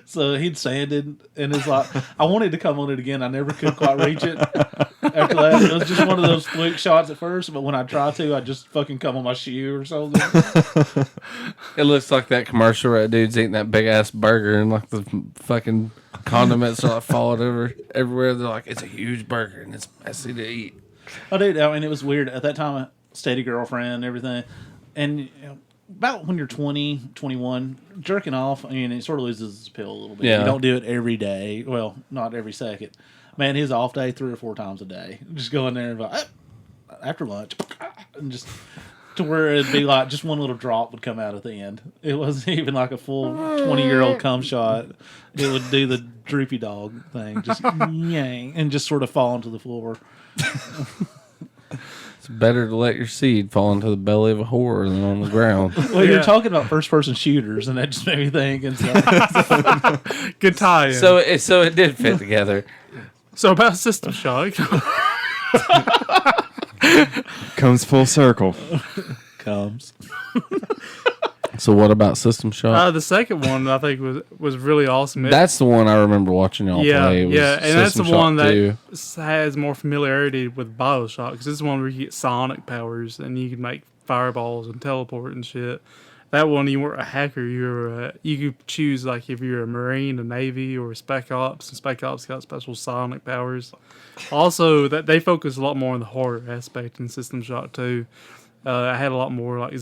So he'd sanded, and it's like I wanted to come on it again. I never could quite reach it. After that, it was just one of those fluke shots at first. But when I try to, I just fucking come on my shoe or something. It looks like that commercial where that dude's eating that big ass burger and like the fucking condiments are like falling over everywhere. They're like, it's a huge burger and it's messy to eat. Oh, dude, I mean, it was weird. At that time, I steady girlfriend and everything. And about when you're 20, 21, jerking off, I mean, it sort of loses its appeal a little bit. Yeah. You don't do it every day. Well, not every second. Man, his off day 3 or 4 times a day. Just go in there and like, after lunch, and just to where it'd be like just one little drop would come out at the end. It wasn't even like a full 20-year-old cum shot. It would do the droopy dog thing, just yang, and just sort of fall onto the floor. It's better to let your seed fall into the belly of a whore than on the ground. Well, you're talking about first-person shooters, and that just made me think. And so, Good tie. So it did fit together. So about System Shock. Comes full circle. comes. So what about System Shock? The second one I think was really awesome. That's the one I remember watching y'all play. Was Yeah, and that's the System one Shock that 2. has more familiarity with BioShock because this is one where you get sonic powers and you can make fireballs and teleport and shit. That one, you weren't a hacker. You could choose like if you're a Marine, a Navy, or a Spec Ops. And Spec Ops got special sonic powers. Also, that they focus a lot more on the horror aspect in System Shock too. I had a lot more like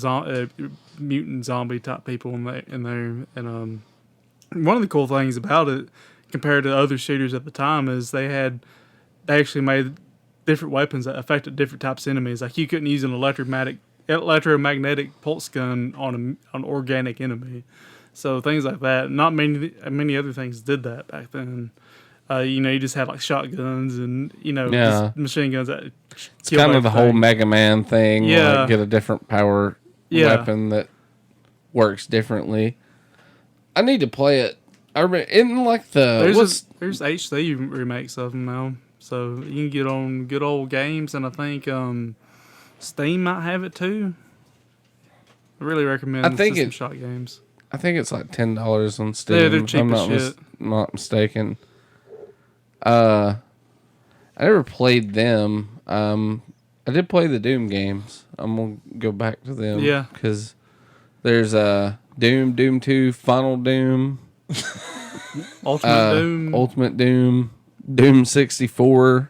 mutant zombie type people in there, and one of the cool things about it compared to other shooters at the time is they actually made different weapons that affected different types of enemies. Like you couldn't use an electromagnetic pulse gun on an organic enemy. So things like that. Not many other things did that back then. You just had like shotguns and just machine guns that. It's kind of the whole Mega Man thing. Yeah, like get a different power weapon that works differently. I need to play it. I remember in like there's HD remakes of them now, so you can get on good old games, and I think Steam might have it too. I really recommend System Shock games. I think it's like $10 on Steam. Yeah, they're cheap I'm as shit. Not mistaken. I never played them. I did play the Doom games. I'm gonna go back to them. Yeah, because there's Doom 2, Final Doom, Ultimate Doom, Doom 64.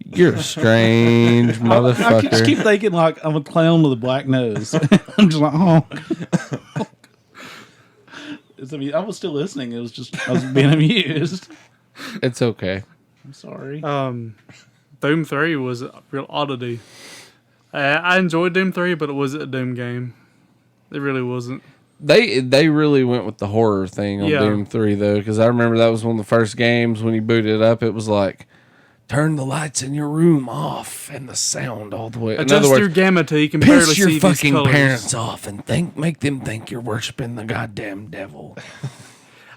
You're a strange motherfucker. I just keep thinking like I'm a clown with a black nose. I'm just like, oh. I was still listening. I was being amused. It's okay. I'm sorry. Doom 3 was a real oddity. I enjoyed Doom 3, but it wasn't a Doom game. It really wasn't. They really went with the horror thing on Doom 3 though, because I remember that was one of the first games when you booted it up. It was like, turn the lights in your room off and the sound all the way. Adjust in other words, your gamma till you can barely see your these fucking colors. Parents off and make them think you're worshiping the goddamn devil.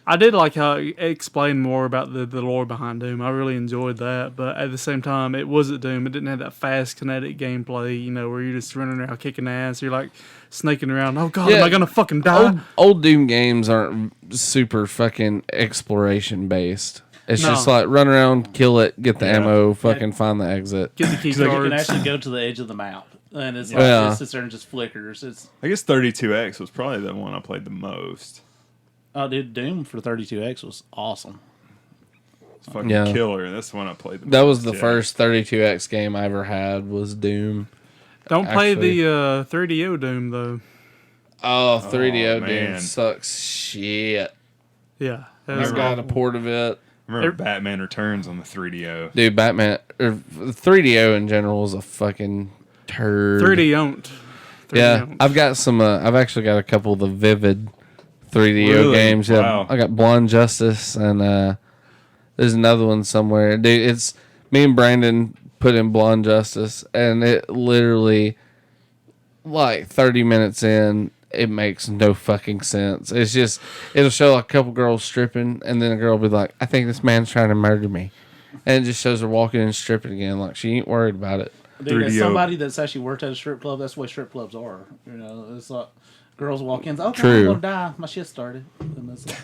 I did like how it explained more about the lore behind Doom. I really enjoyed that, but at the same time, it wasn't Doom. It didn't have that fast kinetic gameplay, where you're just running around kicking ass. You're like snaking around. Oh god, am I gonna fucking die? Old Doom games aren't super fucking exploration based. It's just like run around, kill it, get the ammo, fucking find the exit. Get the key So cards. you can actually go to the edge of the map, and it's like it sits there and just flickers. I guess 32X was probably the one I played the most. Oh, dude, Doom for 32X was awesome. It's fucking killer. That's the one I played the most. That was the first 32X game I ever had was Doom. Don't play the 3DO Doom, though. Oh, 3DO Doom sucks shit. Yeah. I've got a port of it. I remember Batman Returns on the 3DO. Dude, the 3DO in general is a fucking turd. 3D owned. Yeah, I've got some. I've actually got a couple of the Vivid 3DO games. Yeah, wow. I got Blonde Justice, and there's another one somewhere. Dude, it's me and Brandon put in Blonde Justice, and it literally, like 30 minutes in, it makes no fucking sense. It's just, it'll show like a couple girls stripping, and then a girl will be like, I think this man's trying to murder me. And it just shows her walking and stripping again, like she ain't worried about it. Dude, as somebody that's actually worked at a strip club, that's the way strip clubs are. It's like girls walk in, okay, True. I'm gonna die. My shit started. And it's like,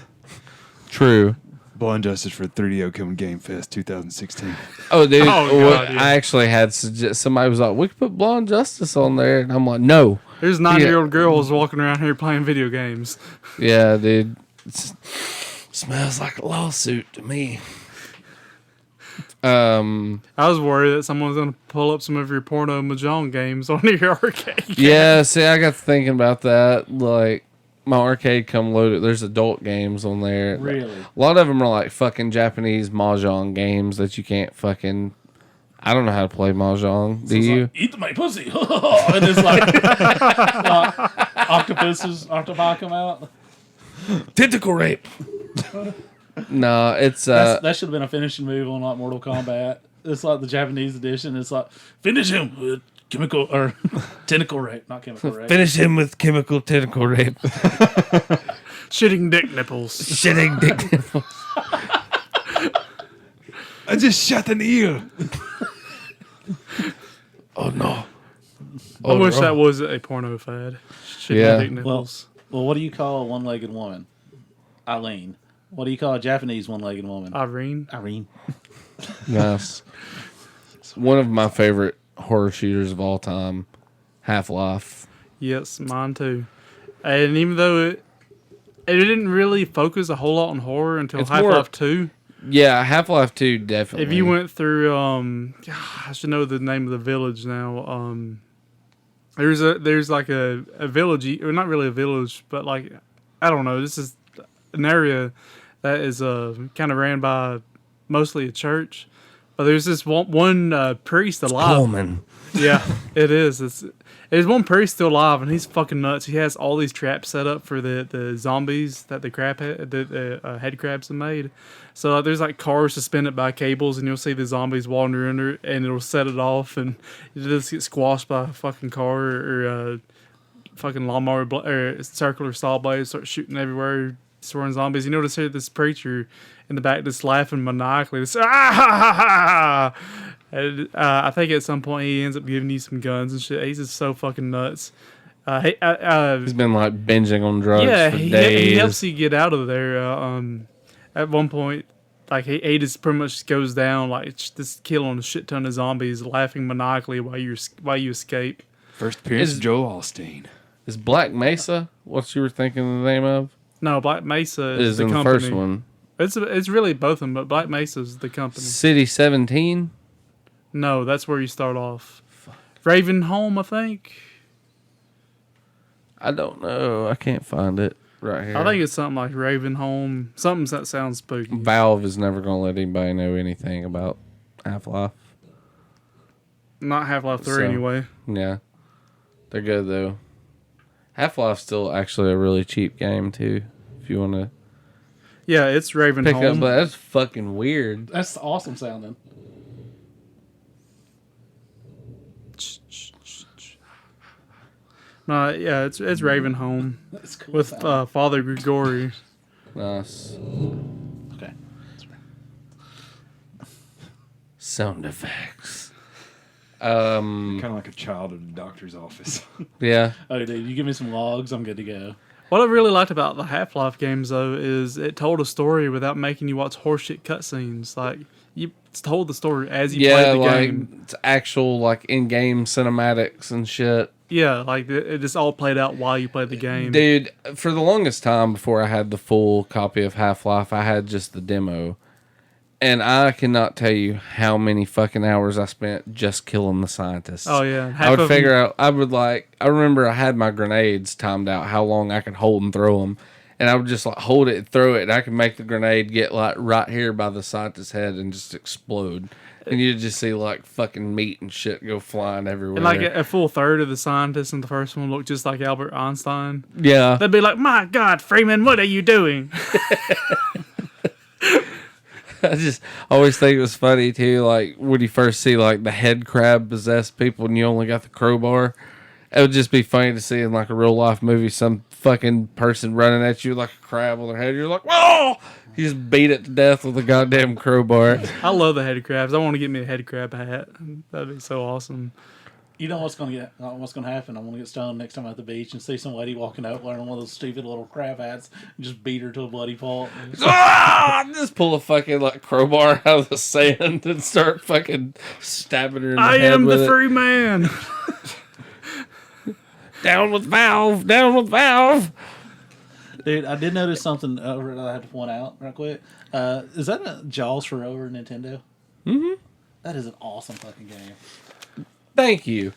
True. Blind Justice for 3DO coming Game Fest 2016. Oh, dude. God, yeah. I actually had somebody was like, we could put Blonde Justice on there. And I'm like, no. There's 9-year-old girls walking around here playing video games. Yeah, dude. Smells like a lawsuit to me. I was worried that someone was going to pull up some of your porno Mahjong games on your arcade. Yeah, see, I got thinking about that. Like, my arcade come loaded. There's adult games on there. really? A lot of them are like fucking Japanese Mahjong games that you can't fucking... I don't know how to play Mahjong. Do you? Like, eat my pussy. And it's like octopi come out. Tentacle rape. No, it's... That should have been a finishing move on like Mortal Kombat. It's like the Japanese edition. It's like, finish him with chemical or tentacle rape, not chemical rape. Finish him with chemical tentacle rape. Shitting dick nipples. Shitting dick nipples. I just shot an ear. Oh, no. I wish that was a porno fad. Shitting dick nipples. Well, what do you call a one-legged woman? Eileen. What do you call a Japanese one-legged woman? Irene. Irene. Nice. One of my favorite horror shooters of all time. Half-Life. Yes, mine too. And even though it didn't really focus a whole lot on horror until It's Half-Life more- 2. Yeah, Half-Life 2 definitely. If you went through, I should know the name of the village now. There's like a village, or not really a village, but like, I don't know. This is an area that is kind of ran by mostly a church. But there's this one priest alive. Coleman. Yeah, it is. There's one priest still alive, and he's fucking nuts. He has all these traps set up for the zombies that the head crabs have made. So there's like cars suspended by cables, and you'll see the zombies wander under, and it'll set it off, and you just get squashed by a fucking car or fucking lawnmower or circular saw blade, start shooting everywhere, destroying zombies. You notice here this preacher in the back just laughing maniacally. Just, ah ha ha ha! And, I think at some point he ends up giving you some guns and shit. He's just so fucking nuts. He's been like binging on drugs for he days. helps you get out of there. At one point, like he just pretty much goes down, like just killing a shit ton of zombies, laughing maniacally while you escape. First appearance Is- of Joel Osteen. Is Black Mesa what you were thinking the name of? No, Black Mesa Is the in company. the first one. It's really both of them, but Black Mesa is the company. City 17? No, that's where you start off. Ravenholm, I think. I don't know. I can't find it right here. I think it's something like Ravenholm. Something that sounds spooky. Valve is never going to let anybody know anything about Half-Life. Not Half-Life 3 So- anyway. Yeah. They're good, though. Half-Life's still actually a really cheap game, too. If you want to Yeah, it's pick up, Ravenholm. but that's fucking weird. That's awesome sounding. No, yeah, it's Ravenholm That's cool. with sounding. Father Grigori. Nice. Okay. Sound effects. Kind of like a child in a doctor's office. Yeah. Oh, dude, you give me some logs, I'm good to go. What I really liked about the Half-Life games, though, is it told a story without making you watch horseshit cutscenes. Like, you told the story as you Yeah, played the like game. it's actual like in-game cinematics and shit. Yeah, like it just all played out while you played the game. Dude, for the longest time before I had the full copy of Half-Life, I had just the demo. And I cannot tell you how many fucking hours I spent just killing the scientists. Oh, yeah. I Half would of figure them- out, I remember I had my grenades timed out how long I could hold and throw them. And I would just like hold it and throw it, and I could make the grenade get like right here by the scientist's head and just explode. And you'd just see like fucking meat and shit go flying everywhere. And like a full third of the scientists in the first one looked just like Albert Einstein. yeah. They'd be like, "My God, Freeman, what are you doing?" I just always think it was funny too, like when you first see like the head crab possess people and you only got the crowbar. It would just be funny to see in like a real life movie some fucking person running at you like a crab on their head. You're like, whoa! You just beat it to death with a goddamn crowbar. I love the head crabs. I want to get me a head crab hat. That'd be so awesome. You know what's gonna happen? I'm gonna get stoned next time at the beach and see some lady walking out wearing one of those stupid little crab hats and just beat her to a bloody pulp. Ah! Just pull a fucking like crowbar out of the sand and start fucking stabbing her in the I head am with the it. free man. Down with Valve! Down with Valve! Dude, I did notice something that I had to point out real quick. Is that a Jaws for over Nintendo? Mm-hmm. That is an awesome fucking game. Thank you.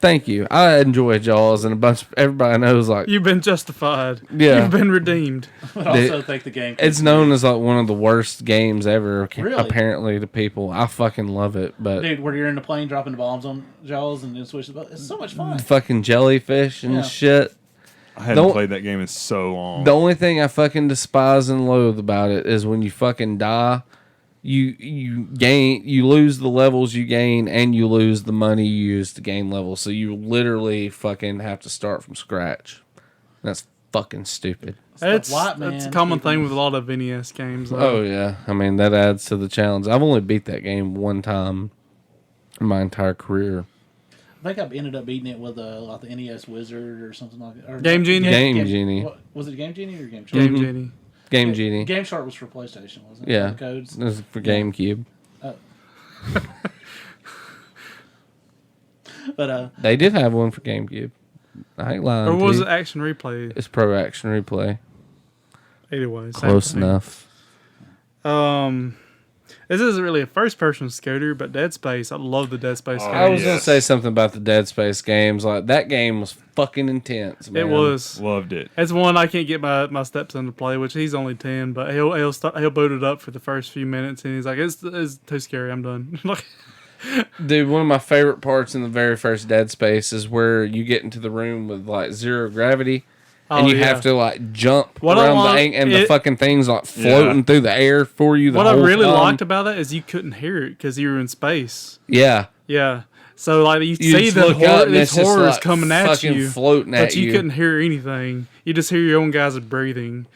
Thank you. I enjoy Jaws, and everybody knows like You've been justified. Yeah. You've been redeemed. But I also think the game. it's known as like one of the worst games ever. Really? Apparently to people, I fucking love it. But Dude, where you're in the plane dropping bombs on Jaws and then switch the boat. It's so much fun. fucking jellyfish and Yeah. shit. I hadn't Don't- played that game in so long. The only thing I fucking despise and loathe about it is when you fucking die, you lose the levels you gain and you lose the money you use to gain levels. So you literally fucking have to start from scratch. That's fucking stupid. It's white man a common keeping- thing with a lot of NES games. Oh yeah, I mean that adds to the challenge. I've only beat that game one time in my entire career. I think I ended up beating it with like the NES Wizard or something like that. Or Game Genie? Game Genie. What, was it Game Genie or Game Shark? Game Genie. Game Genie. Game Shark was for PlayStation, wasn't it? Yeah. The codes. This is for GameCube. But They did have one for GameCube. I ain't lying. Or was to it you. Action Replay? It's Pro Action Replay. Anyway, same Close thing. enough. This isn't really a first-person shooter, but Dead Space. I love the Dead Space games. I was gonna Yes. say something about the Dead Space games. Like that game was fucking intense, man. It was. Loved it. It's one I can't get my stepson to play, which he's only 10, but he'll boot it up for the first few minutes, and he's like, it's too scary. I'm done. Like, Dude, one of my favorite parts in the very first Dead Space is where you get into the room with like zero gravity. And you have to like jump What I around want- the and the it- fucking things like floating through the air for you. what I whole really time. liked about that is you couldn't hear it because you were in space. Yeah. Yeah. So like you You see just the look up and these it's just, horrors like, coming at fucking you, floating at but you you. couldn't hear anything. You just hear your own guys breathing.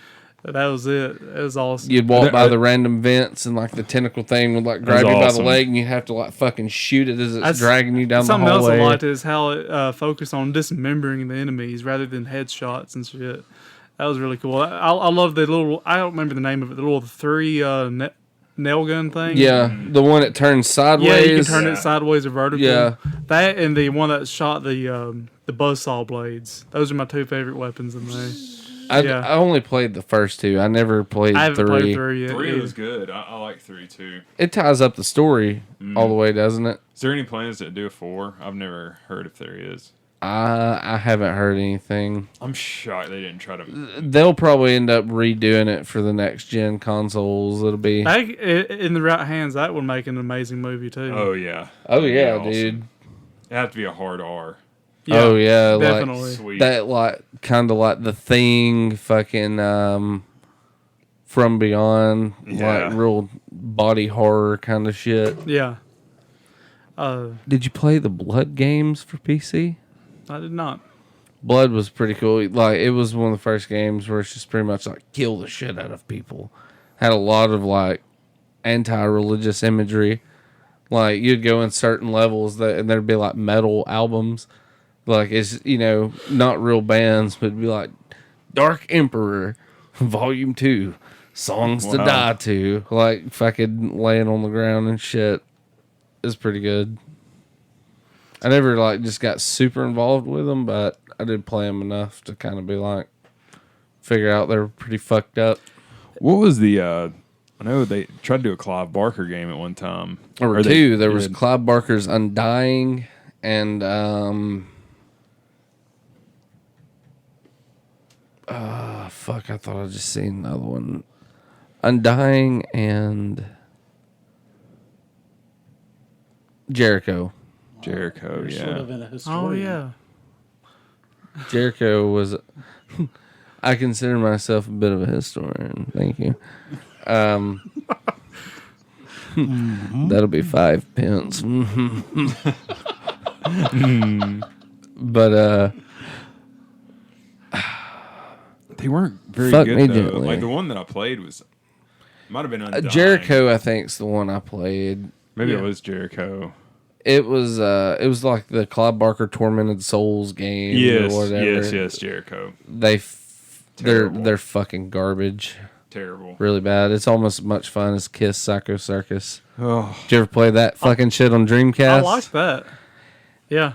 That was it. It was awesome. You'd walk by the random vents and like the tentacle thing would like grab you by the awesome. leg and you have to like fucking shoot it as it's That's- dragging you down the Something else hallway. I liked is how it focused on dismembering the enemies rather than headshots and shit. That was really cool. I love the little. I don't remember the name of it. The little three nail gun thing. Yeah, the one that turns sideways. Yeah, you can turn Yeah. it sideways or vertical. Yeah. That and the one that shot the buzzsaw blades. Those are my two favorite weapons in there. Yeah. I only played the first two. I never played I haven't three. played 3 yet. 3 either. was good. I like 3 too. It ties up the story Mm. all the way, doesn't it? Is there any plans to do a 4? I've never heard if there is. I haven't heard anything. I'm shocked they didn't try to. They'll probably end up redoing it for the next gen consoles. It'll be. In the right hands, that would make an amazing movie too. Oh yeah. Oh That'd be yeah, awesome. dude. It'd have to be a hard R. Oh yeah, definitely. like Sweet. that, like kind of like the Thing, fucking From Beyond, Yeah. like real body horror kind of shit. Yeah. Did you play the Blood games for PC? I did not. Blood was pretty cool. Like it was one of the first games where it's just pretty much like kill the shit out of people. Had a lot of like anti-religious imagery. Like you'd go in certain levels and there'd be like metal albums. Like it's not real bands, but it'd be like Dark Emperor, Volume 2, Songs to Wow. Die To. Like fucking laying on the ground and shit. It's pretty good. I never like just got super involved with them, but I did play them enough to kind of be like, figure out they were pretty fucked up. What was the? I know they tried to do a Clive Barker game at one time. Or Or they two, there was did. Clive Barker's Undying and fuck, I thought I just seen another one. Undying and Jericho. Jericho. Sort of Yeah. in a historian. Oh yeah. Jericho was. I consider myself a bit of a historian. Thank you. That'll be 5 pence. But They weren't very Fuck me good though. gently. Like the one that I played might have been Undying. Jericho, I think's the one I played. Maybe Yeah. it was Jericho. It was like the Clive Barker Tormented Souls game Yes, or whatever. yes, Jericho. They're Terrible. fucking garbage. Terrible. Really bad. It's almost as much fun as Kiss Psycho Circus. Oh, Did you ever play that fucking shit on Dreamcast? I liked that. Yeah.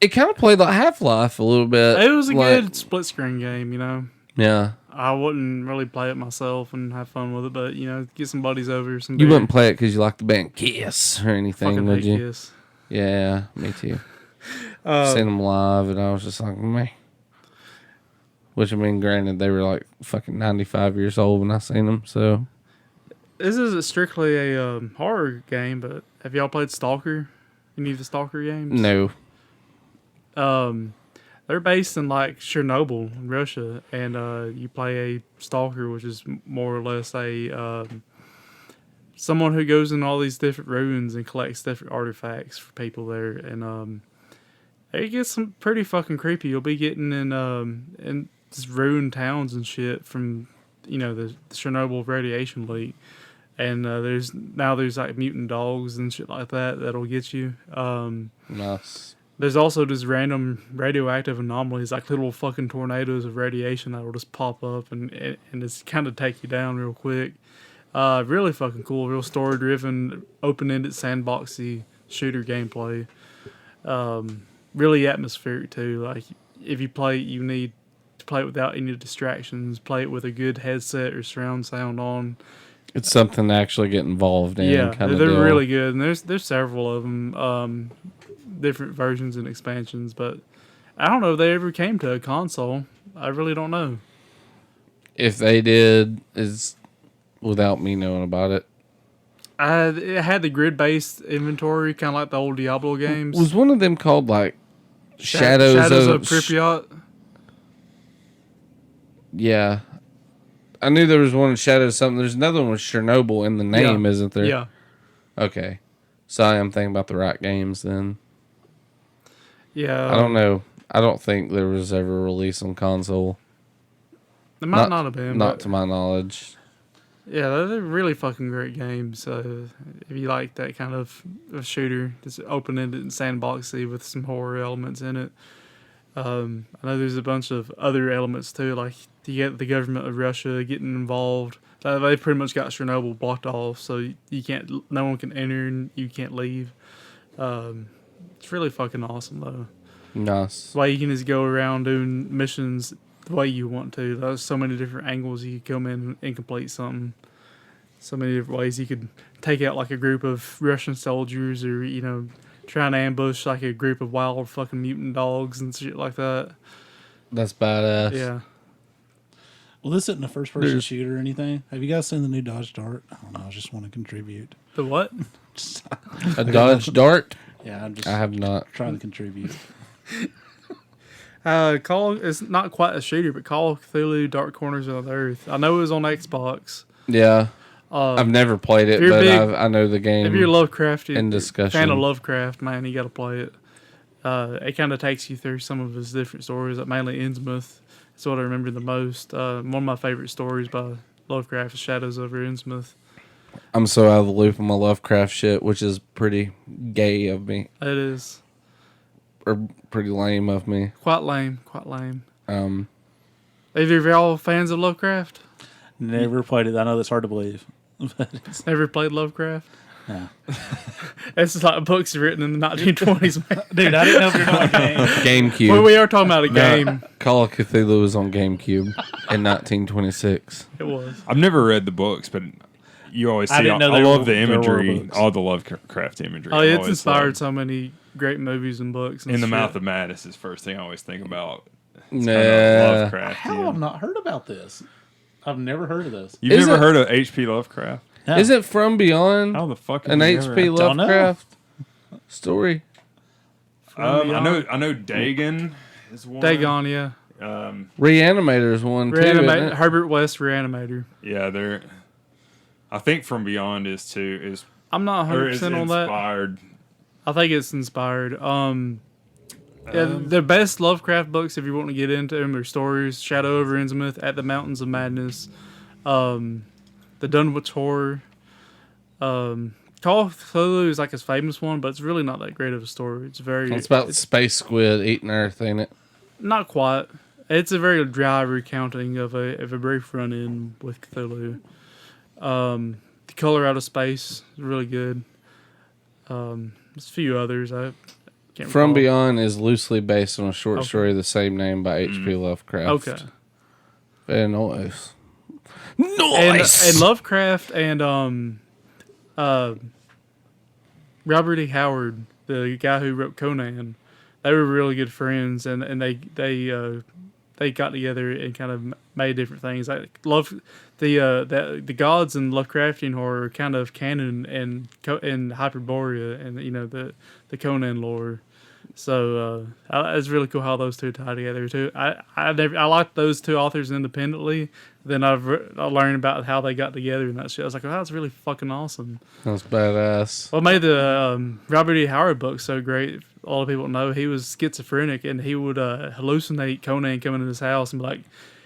It kind of played like Half-Life a little bit. It was a like- good split screen game, you know. Yeah. I wouldn't really play it myself and have fun with it, but get some buddies over. Some You beer. wouldn't play it because you like the band Kiss or anything, Fucking would hate you? Kiss. Yeah, me too. Seen them live, and I was just like, meh. Which, I mean, granted, they were like fucking 95 years old when I seen them, so. This isn't strictly a horror game, but have y'all played Stalker? Any of the Stalker games? No. They're based in like Chernobyl in Russia, and you play a stalker, which is more or less a someone who goes in all these different ruins and collects different artifacts for people there, and it gets some pretty fucking creepy. You'll be getting in just ruined towns and shit from the Chernobyl radiation leak, and there's like mutant dogs and shit like that'll get you. Nice. There's also just random radioactive anomalies, like little fucking tornadoes of radiation that will just pop up and just kind of take you down real quick. Really fucking cool, real story-driven, open-ended, sandboxy shooter gameplay. Really atmospheric too. Like if you play, you need to play it without any distractions. Play it with a good headset or surround sound on. It's something to actually get involved in. Yeah, kind of they're deal. really good, and there's several of them, different versions and expansions. But I don't know if they ever came to a console. I really don't know. If they did, is without me knowing about it. It had the grid-based inventory, kind of like the old Diablo games. Was one of them called like Shadows of Pripyat? Yeah. I knew there was one in Shadows of something. There's another one with Chernobyl in the name, Yeah. isn't there? Yeah. Okay. So I am thinking about the right games then. Yeah. I don't know. I don't think there was ever a release on console. It might not have been. Not but to my knowledge. yeah, they're really fucking great games. If you like that kind of shooter, just open-ended and sandboxy with some horror elements in it. I know there's a bunch of other elements too, like you get the government of Russia getting involved. They pretty much got Chernobyl blocked off, so you can't. No one can enter, and you can't leave. It's really fucking awesome though. Nice. Why you can just go around doing missions the way you want to. There's so many different angles you could come in and complete something. So many different ways you could take out like a group of Russian soldiers, or try and ambush like a group of wild fucking mutant dogs and shit like that. That's badass. Yeah. Well, this isn't a first-person shooter or anything. Have you guys seen the new Dodge Dart? I don't know. I just want to contribute. The what? A Dodge Dart? Yeah, I'm just I have not. trying to contribute. It's not quite a shooter, but Call of Cthulhu: Dark Corners of the Earth. I know it was on Xbox. Yeah. I've never played it, you're but big- I know the game. If you're Lovecraftian in discussion. fan of Lovecraft, man, you got to play it. It kind of takes you through some of his different stories, like mainly Innsmouth. That's what I remember the most. One of my favorite stories by Lovecraft is Shadows over Innsmouth. I'm so out of the loop on my Lovecraft shit, which is pretty gay of me. It is Or pretty lame of me. quite lame. Either of y'all fans of Lovecraft? Never played it. I know that's hard to believe. But it's, Never played Lovecraft? no. It's just like books written in the 1920s, man. Dude, I didn't know if you were talking about game. GameCube. Well, we are talking about a game. Call of Cthulhu was on GameCube in 1926. It was. I've never read the books, but you always I see. didn't know I there love were- the there were imagery, books. all the Lovecraft imagery. Oh, I it's always inspired loved- so many great movies and books. And In the shit. Mouth of Madness is the first thing I always think about. Nah. Lovecraft. How I've not heard about this? I've never heard of this. You've Is never it- heard of H.P. Lovecraft? No. Is it From Beyond How the fuck? an have you H.P. never- don't know. Lovecraft story? I Beyond? know. Dagon is one. Dagon, yeah. Reanimator's one too. isn't it? Herbert West Reanimator. Yeah, they're. I think From Beyond is too is I'm not or is 100% on that. inspired. I think it's inspired. The best Lovecraft books, if you want to get into them, are stories: Shadow over Innsmouth, At the Mountains of Madness, The Dunwich Horror. Call of Cthulhu is like his famous one, but it's really not that great of a story. It's very. It's about space squid eating Earth, ain't it? Not quite. It's a very dry recounting of a brief run-in with Cthulhu. The Color Out of Space is really good. There's a few others. I can't From recall. Beyond is loosely based on a short Okay. story of the same name by H.P. Lovecraft. Okay. Very nice. And Lovecraft and Robert E. Howard, the guy who wrote Conan, they were really good friends, and they got together and kind of made different things. I love the gods in Lovecraftian horror are kind of canon and Hyperborea and the Conan lore. So it's really cool how those two tie together too. I like those two authors independently. Then I learned about how they got together and that shit. I was like, oh, that's really fucking awesome. That's badass. What made the Robert E. Howard book so great? A lot of people know he was schizophrenic and he would hallucinate Conan coming to his house and be like,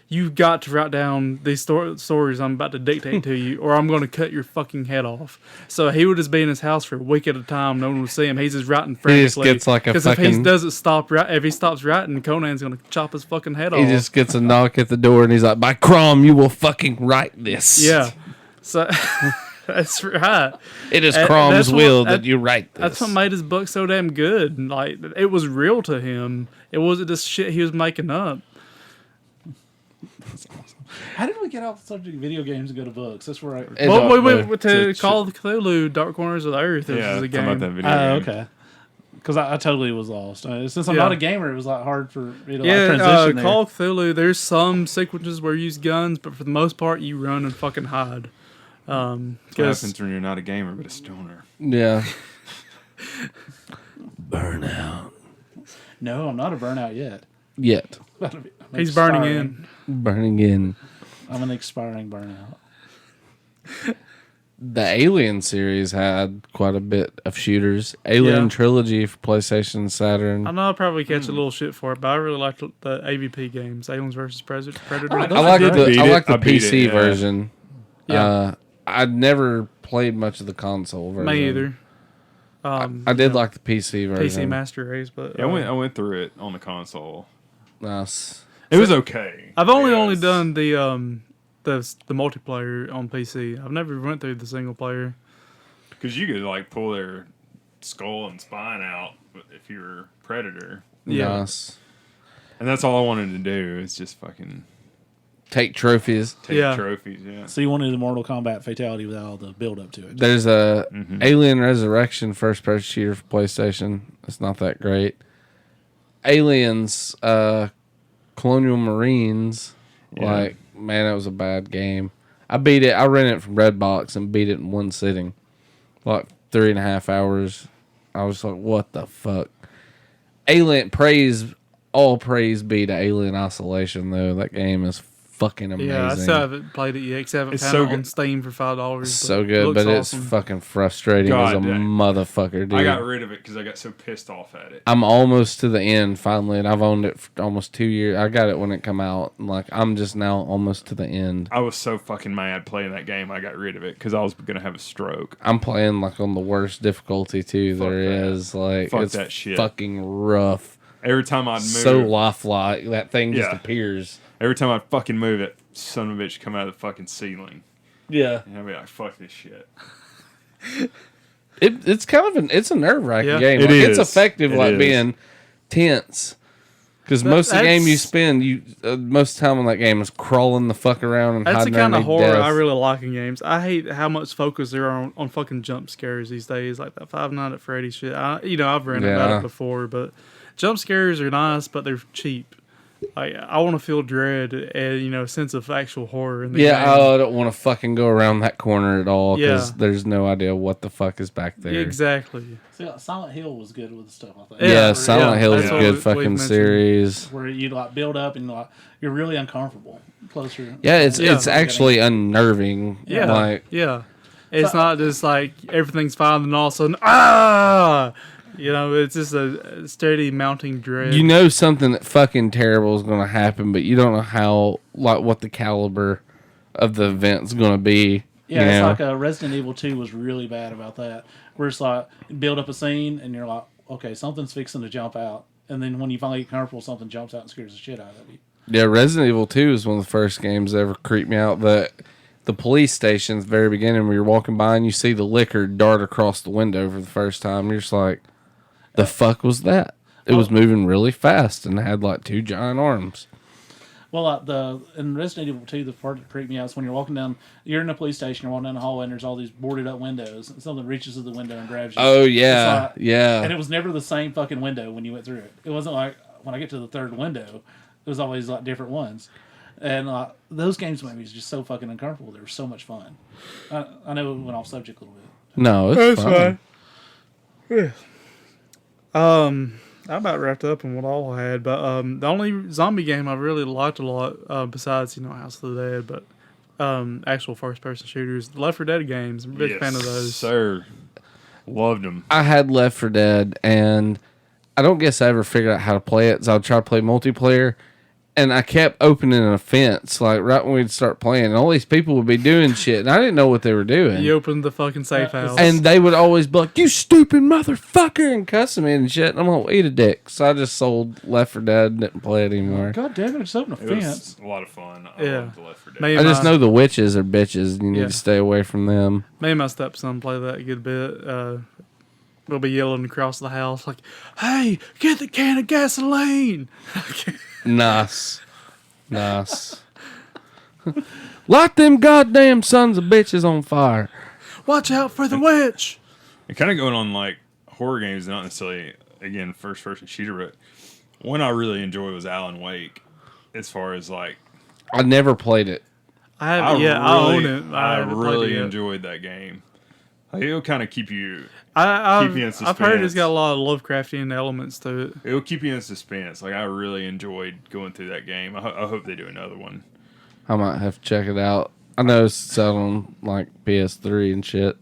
"You've got to write down these stories I'm about to dictate to you, or I'm going to cut your fucking head off." So he would just be in his house for a week at a time. No one would see him. He's just writing frantically. He just gets like a because if he fucking- doesn't stop, if he stops writing, Conan's going to chop his fucking head He off. just gets a knock at the door and he's like, "By Crom, you will fucking write this." Yeah. So That's right. It is And Crom's that's what- will that- that you write this. That's what made his book so damn good. And, like, it was real to him. It wasn't just shit he was making up. How did we get off the subject of video games and go to books? That's where I. It Well, don't we know. went to Call of Cthulhu, Dark Corners of the Earth. This Yeah, is a talking about that game. video Oh, game. okay. Because I totally was lost. Since I'm Yeah. not a gamer, it was like hard for me to Yeah, transition there. Call of Cthulhu, there's some sequences where you use guns, but for the most part, you run and fucking hide. What 'Cause- happens when you're not a gamer but a stoner? Yeah. Burnout. No, I'm not a burnout yet. Yet. I'm he's burning expiring. in. Burning in. I'm an expiring burnout. The Alien series had quite a bit of shooters. Alien Yeah. Trilogy for PlayStation, Saturn. I know I'll probably catch a little shit for it, but I really like the AVP games, Aliens vs. Predator. I those like are the good. I like the I beat PC it, yeah. version. Yeah. I'd never played much of the console version. Me either. I did like the PC version. PC Master Race, but Yeah, I went through it on the console. Nice. It was okay. I've only Yes. done the multiplayer on PC. I've never went through the single player. Because you could like pull their skull and spine out if you're Predator, Yeah. Nice. and that's all I wanted to do is just fucking Take trophies. take Yeah. trophies. Yeah, So you wanted the Mortal Kombat fatality without all the build up to it. There's a Alien Resurrection first person shooter for PlayStation. It's not that great. Aliens, Colonial Marines. Yeah. Like, man, that was a bad game. I beat it. I rented it from Redbox and beat it in one sitting. Like 3.5 hours. I was like, what the fuck? All praise be to Alien Isolation, though. That game is fucking amazing. Yeah, I still haven't played it yet, because I haven't It's found so it on good. Steam for $5. It's so good, but it's fucking frustrating as a God dang. motherfucker, dude. I got rid of it because I got so pissed off at it. I'm almost to the end finally, and I've owned it for almost 2 years. I got it when it come out, and like I'm just now almost to the end. I was so fucking mad playing that game. I got rid of it because I was gonna have a stroke. I'm playing like on the worst difficulty too. Fuck There that. is like Fuck it's that shit. fucking rough. Every time I'd move, So lifelike that thing just Yeah. appears. every time I'd fucking move it, son of a bitch come out of the fucking ceiling, Yeah, and I'd be like, "Fuck this shit." it's kind of it's a nerve wracking Yeah. game. It Like, is. It's effective, It like is. being tense. Because most of the game you that's- spend, most of the time on that game is crawling the fuck around and That's the hiding kind of underneath horror death. I really like in games. I hate how much focus there are on fucking jump scares these days, like that Five Nights at Freddy's shit. I've ranted about Yeah. it before, but jump scares are nice, but they're cheap. Like, I want to feel dread and a sense of actual horror in the Yeah, game. I don't want to fucking go around that corner at all because Yeah. there's no idea what the fuck is back there. Exactly. See, Silent Hill was good with the stuff like that. Yeah, Yeah, Silent yeah, Hill is that's a what good we've fucking mentioned. series. Where you like build up and like you're really uncomfortable closer. Yeah, it's Yeah. actually unnerving. Yeah. Like, Yeah. It's not just like everything's fine and all of a sudden, it's just a steady mounting dread. you know something that fucking terrible is going to happen, but you don't know how, like, what the caliber of the event's going to be. Yeah, you it's know? like Resident Evil 2 was really bad about that. Where it's like build up a scene and you're like, okay, something's fixing to jump out, and then when you finally get comfortable, something jumps out and scares the shit out of you. Yeah, Resident Evil 2 is one of the first games that ever creeped me out. The police station at the very beginning where you're walking by and you see the liquor dart across the window for the first time. You're just like, the fuck was that? It was moving really fast and had like 2 giant arms. Well, in Resident Evil 2, the part that creeped me out is when you're walking down, you're in a police station, you're walking down the hallway, and there's all these boarded up windows, and something reaches to the window and grabs you. Oh, It's yeah. like- Yeah. And it was never the same fucking window when you went through it. It wasn't like when I get to the third window, it was always like different ones. And those games made me just so fucking uncomfortable. They were so much fun. I know it went off subject a little bit. No, it's fine. I about wrapped up on what all I had, but the only zombie game I really liked a lot, besides House of the Dead, but actual first person shooters, the Left 4 Dead games. I'm a big fan of those. sir. Loved them. I had Left 4 Dead, and I don't guess I ever figured out how to play it, so I would try to play multiplayer, and I kept opening a fence, like right when we'd start playing, and all these people would be doing shit, and I didn't know what they were doing. You opened the fucking safe house. And they would always be like, "You stupid motherfucker," and cussing me and shit. And I'm like, eat a dick. So I just sold Left 4 Dead and didn't play it anymore. God damn it! Just open a It fence. was a lot of fun. I Yeah. loved the Left 4 Dead. Me I and just my- know the witches are bitches, and you need Yeah. to stay away from them. Me and my stepson play that a good bit. We'll be yelling across the house like, "Hey, get the can of gasoline!" Nice. Nice. Light them goddamn sons of bitches on fire. Watch out for the witch! And kind of going on like horror games, not necessarily again first person shooter, but one I really enjoyed was Alan Wake. As far as like, I never played it. I own it. I haven't played really it yet. enjoyed that game. Like, it'll kind of keep you. I've keep you in I've heard it's suspense. got a lot of Lovecraftian elements to it. It'll keep you in suspense. Like I really enjoyed going through that game. I hope they do another one. I might have to check it out. I know it's out on like PS3 and shit.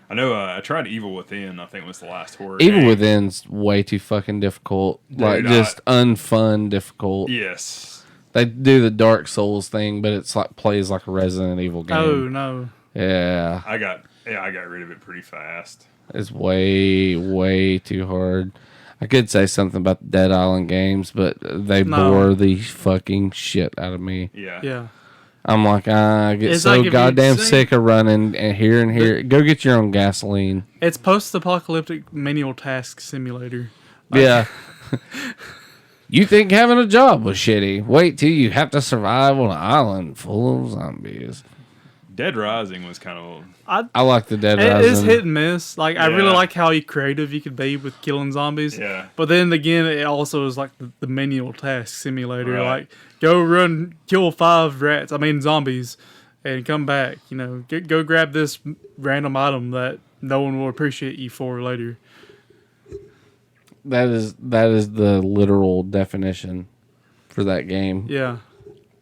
I know. I tried Evil Within. I think was the last horror. Evil game. Within's way too fucking difficult. Like Dude, just unfun difficult. Yes. They do the Dark Souls thing, but it's like plays like a Resident Evil game. Oh no! Yeah. I got rid of it pretty fast. It's way too hard. I could say something about the Dead Island games, but they No. bore the fucking shit out of me. Yeah. Yeah, I'm like, I get It's so like if you goddamn sing- sick of running and here and here. Go get your own gasoline. it's post-apocalyptic menial task simulator. Yeah. You think having a job was shitty? Wait till you have to survive on an island full of zombies. Dead Rising was kind of. I like the Dead It Rising. is hit and miss. Like I really Yeah. like how creative you could be with killing zombies. Yeah. But then again, it also is like the menial task simulator. Right. Like go run, kill 5 rats. I mean zombies, and come back. You know, go grab this random item that no one will appreciate you for later. That is the literal definition for that game. Yeah.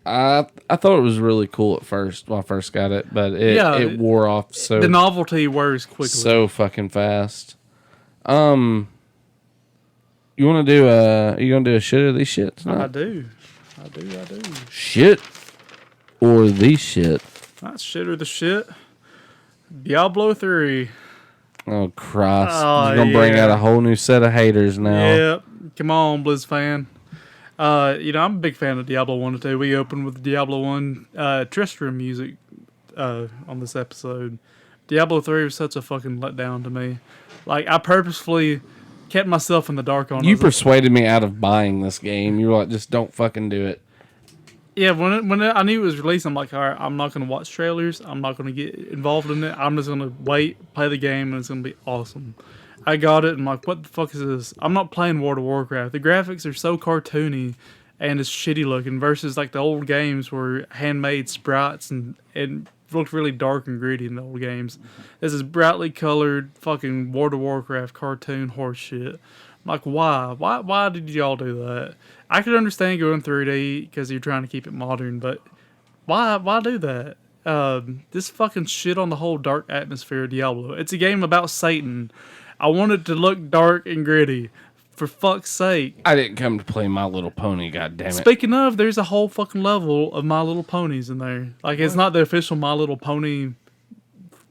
I thought it was really cool at first when I first got it, but it wore off The novelty wears quickly. so fucking fast. You want to do a shit or these shit I tonight? do. Shit or these shit? That's shit or the shit. Diablo 3. Oh Christ! Oh, You're gonna bring yeah. out a whole new set of haters now. Yep. Come on, Blizz fan. I'm a big fan of Diablo 1 and 2. We opened with Diablo 1 Tristram music on this episode. Diablo 3 was such a fucking letdown to me. Like, I purposefully kept myself in the dark on You it. persuaded me out of buying this game. You were like, just don't fucking do it. Yeah, when I knew it was released, I'm like, all right, I'm not going to watch trailers. I'm not going to get involved in it. I'm just going to wait, play the game, and it's going to be awesome. I got it, and I'm like, what the fuck is this? I'm not playing World of Warcraft. The graphics are so cartoony, and it's shitty looking, versus like the old games were handmade sprites, and it looked really dark and gritty in the old games. This is brightly colored fucking World of Warcraft cartoon horse shit. I'm like, why? Why did y'all do that? I could understand going 3D because you're trying to keep it modern, but why do that? This fucking shit on the whole dark atmosphere of Diablo. It's a game about Satan. I want it to look dark and gritty. For fuck's sake. I didn't come to play My Little Pony. God damn it! Speaking of, there's a whole fucking level of My Little Ponies in there. Like, it's not the official My Little Pony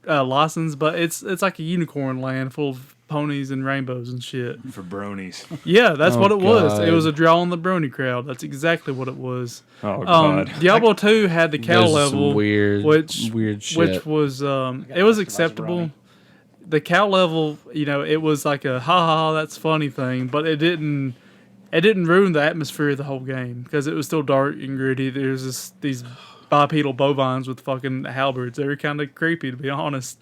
license, but it's like a unicorn land full of ponies and rainbows and shit. For bronies. Yeah, that's Oh, what it was. God. It was a draw on the brony crowd. That's exactly what it was. Oh God. Diablo 2 had the cow There's some level, weird which shit. was it was acceptable. The cow level, it was like a ha ha ha that's funny thing, but it didn't ruin the atmosphere of the whole game because it was still dark and gritty. There's these bipedal bovines with fucking halberds. They were kind of creepy, to be honest.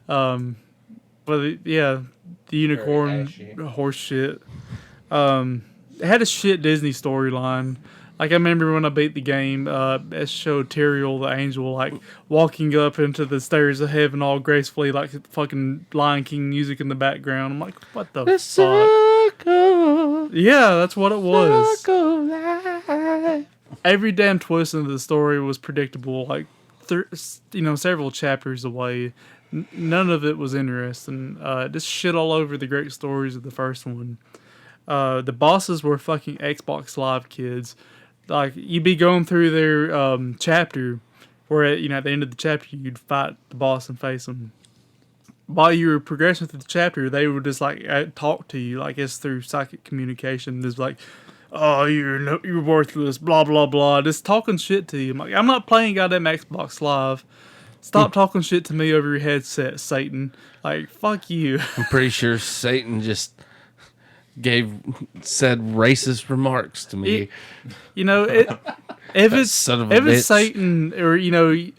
But yeah, the unicorn horse shit. It had a shit Disney storyline. Like, I remember when I beat the game, it showed Tyrael, the angel, like, walking up into the stairs of heaven all gracefully, like fucking Lion King music in the background. I'm like, what the fuck? Circle, Yeah, that's what it was. circle life. Every damn twist in the story was predictable, like, several chapters away. None of it was interesting. Just shit all over the great stories of the first one. The bosses were fucking Xbox Live kids. like you'd be going through their chapter, where at the end of the chapter you'd fight the boss and face them. While you were progressing through the chapter, they would just like talk to you, like it's through psychic communication. There's like, oh, you're worthless, blah blah blah, just talking shit to you. I'm like, I'm not playing goddamn Xbox Live. Stop talking shit to me over your headset, Satan. Like, fuck you. I'm pretty sure Satan just said racist remarks to me. If it's son of a if it's bitch. Satan or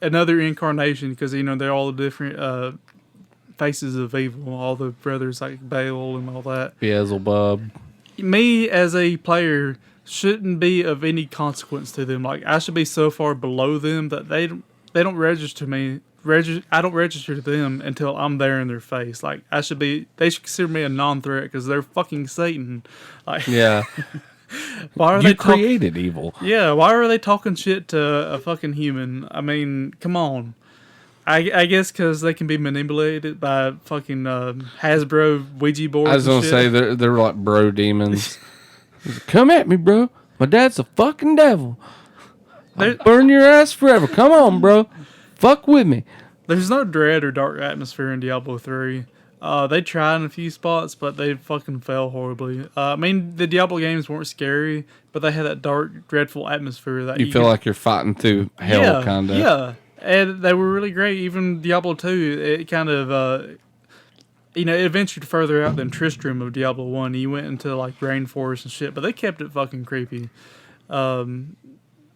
another incarnation, because they're all the different faces of evil, all the brothers like Baal and all that. Beelzebub. Me as a player shouldn't be of any consequence to them. Like I should be so far below them that they don't register me. I don't register to them until I'm there in their face. Like they should consider me a non-threat because they're fucking Satan. Like, Yeah. why are You they created evil. Yeah, why are they talking shit to a fucking human? I mean, come on. I guess because they can be manipulated by fucking Hasbro Ouija boards. I was gonna say they're like bro demons. Come at me, bro. My dad's a fucking devil. I'll burn your ass forever. Come on, bro. Fuck with me. There's no dread or dark atmosphere in Diablo 3. They tried in a few spots, but they fucking fell horribly. I mean, the Diablo games weren't scary, but they had that dark, dreadful atmosphere that You feel like you're fighting through hell, kind of. Yeah, and they were really great. Even Diablo 2, it kind of, it ventured further out than Tristram of Diablo 1. You went into, like, rainforest and shit, but they kept it fucking creepy.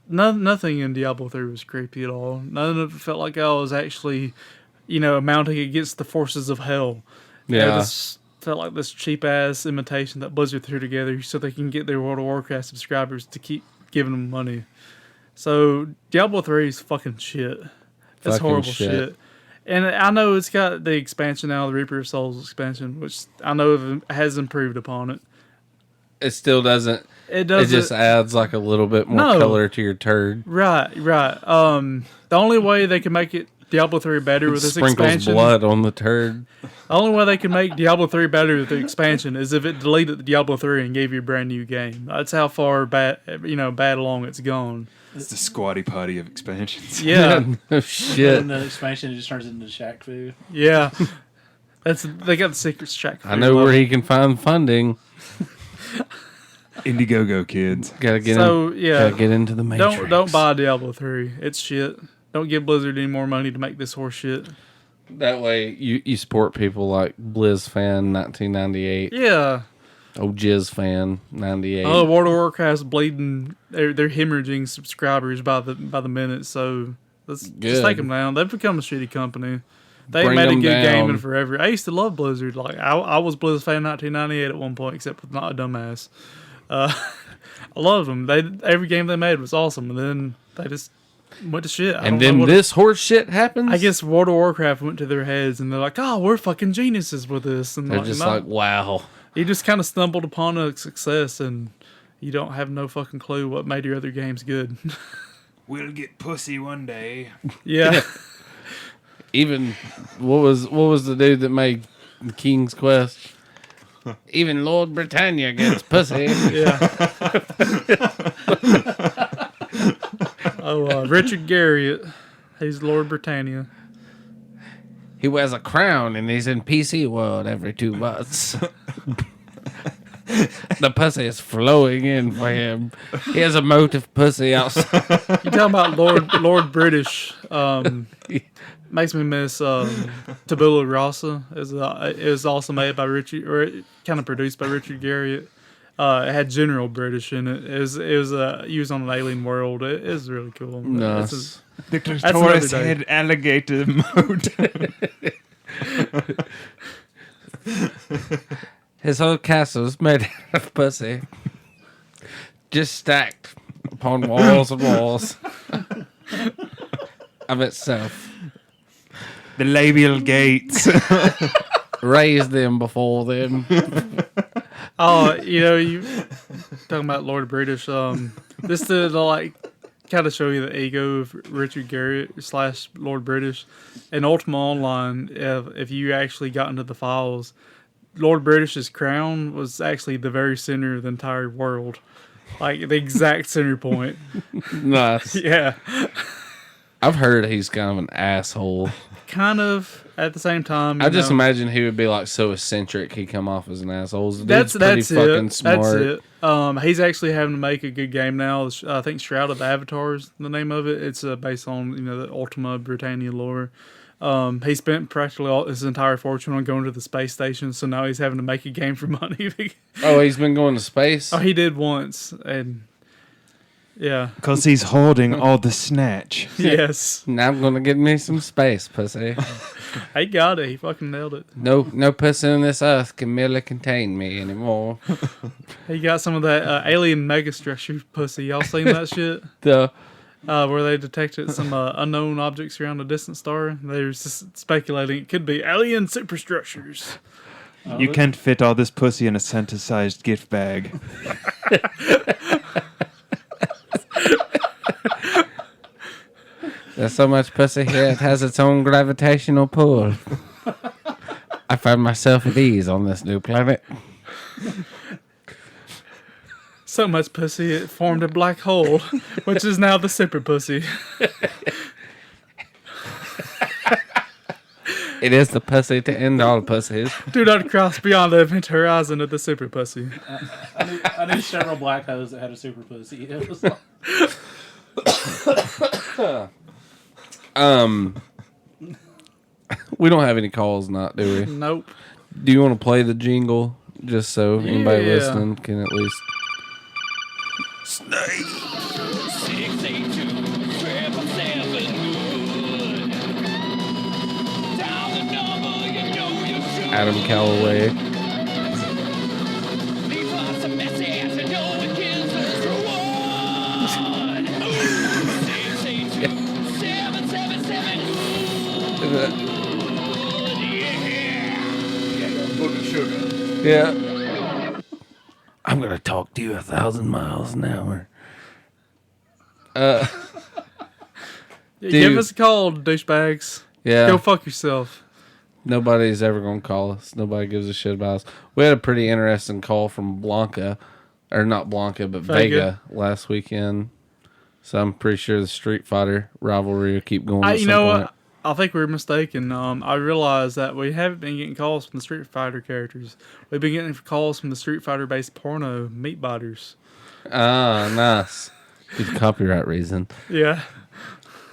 Nothing in Diablo 3 was creepy at all. None of it felt like I was actually, mounting against the forces of hell. Yeah. It just felt like this cheap-ass imitation that Blizzard threw together so they can get their World of Warcraft subscribers to keep giving them money. So, Diablo 3 is fucking shit. It's Fucking horrible shit. shit. And I know it's got the expansion now, the Reaper of Souls expansion, which I know has improved upon it. It still doesn't. It doesn't. It just adds like a little bit more color to your turd. Right. The only way they can make it Diablo 3 better with this Sprinkles expansion. blood on the turd. The only way they can make Diablo 3 better with the expansion is if it deleted the Diablo 3 and gave you a brand new game. That's how far bad along it's gone. It's the squatty potty of expansions. Yeah. Oh, shit. And the expansion just turns into Shack Fu. Yeah. They got the secret shack. I know where he can find funding. Indiegogo kids. Gotta get yeah. get into the Matrix. Don't buy Diablo 3. It's shit. Don't give Blizzard any more money to make this horse shit. That way you support people like Blizz Fan 1998. Yeah. Oh, Jizz Fan 98. Oh, World of Warcraft's bleeding. They're hemorrhaging subscribers by the minute. So let's just take them down. They've become a shitty company. They ain't Bring made a them good game down. in forever. I used to love Blizzard. Like I was Blizz Fan 1998 at one point, except with not a dumbass. I loved them. Every game they made was awesome, and then they just went to shit. And then this horse shit happens? I guess World of Warcraft went to their heads, and they're like, "Oh, we're fucking geniuses with this." And They're just no. like, wow. You just kind of stumbled upon a success, and you don't have no fucking clue what made your other games good. We'll get pussy one day. Yeah. Even, what was the dude that made the King's Quest? Even Lord Britannia gets pussy. Yeah. Richard Garriott. He's Lord Britannia. He wears a crown and he's in PC world every 2 months. The pussy is flowing in for him. He has a motive pussy outside. You talking about Lord British? Makes me miss Tabula Rasa. It was also made by Richard, or kind of produced by Richard Garriott. It had General British in it. It was used on an alien world. It was really cool. Nice. The another clitoris day. head alligator mode. His whole castle's made out of pussy. Just stacked upon walls and walls of itself. The labial gates. Raise them before them. Oh, you talking about Lord British. Just to like kind of show you the ego of Richard Garriott / Lord British. In Ultima Online, if you actually got into the files, Lord British's crown was actually the very center of the entire world. Like the exact center point. Nice. Yeah. I've heard he's kind of an asshole. Kind of at the same time. I just know. imagine he would be like so eccentric he come off as an asshole. The That's dude's pretty fucking it. smart. That's it. He's actually having to make a good game now. I think Shroud of Avatar's the name of it. It's based on the Ultima Britannia lore. He spent practically all his entire fortune on going to the space station, so now he's having to make a game for money. Oh, he's been going to space? Oh, he did once, and yeah. Because he's holding all the snatch. Yes. Now I'm going to get me some space, pussy. He got it. He fucking nailed it. No pussy on this earth can merely contain me anymore. He got some of that alien megastructure pussy. Y'all seen that shit? The Where they detected some unknown objects around a distant star. They were just speculating it could be alien superstructures. You can't fit all this pussy in a synthesized gift bag. There's so much pussy here, it has its own gravitational pull. I find myself at ease on this new planet. So much pussy it formed a black hole, which is now the super pussy. It is the pussy to end all pussies. Do not cross beyond the event horizon of the super pussy. I knew several black hoes that had a super pussy. It was like, We don't have any calls, not do we? Nope. Do you want to play the jingle just so anybody Yeah. listening can at least? 682-777 Dial the number you know you should. Adam Calloway. Leave us a message and know it gives us reward. 682-777 Yeah. I'm gonna talk to you 1,000 miles an hour. Give us a call, douchebags. Yeah. Go fuck yourself. Nobody's ever gonna call us. Nobody gives a shit about us. We had a pretty interesting call from Blanca, or not Blanca, but Vega last weekend. So I'm pretty sure the Street Fighter rivalry will keep going. At You some know point. what? I think we were mistaken. I realized that we haven't been getting calls from the Street Fighter characters. We've been getting calls from the Street Fighter based porno meat biters. Ah, nice. Good copyright reason. Yeah.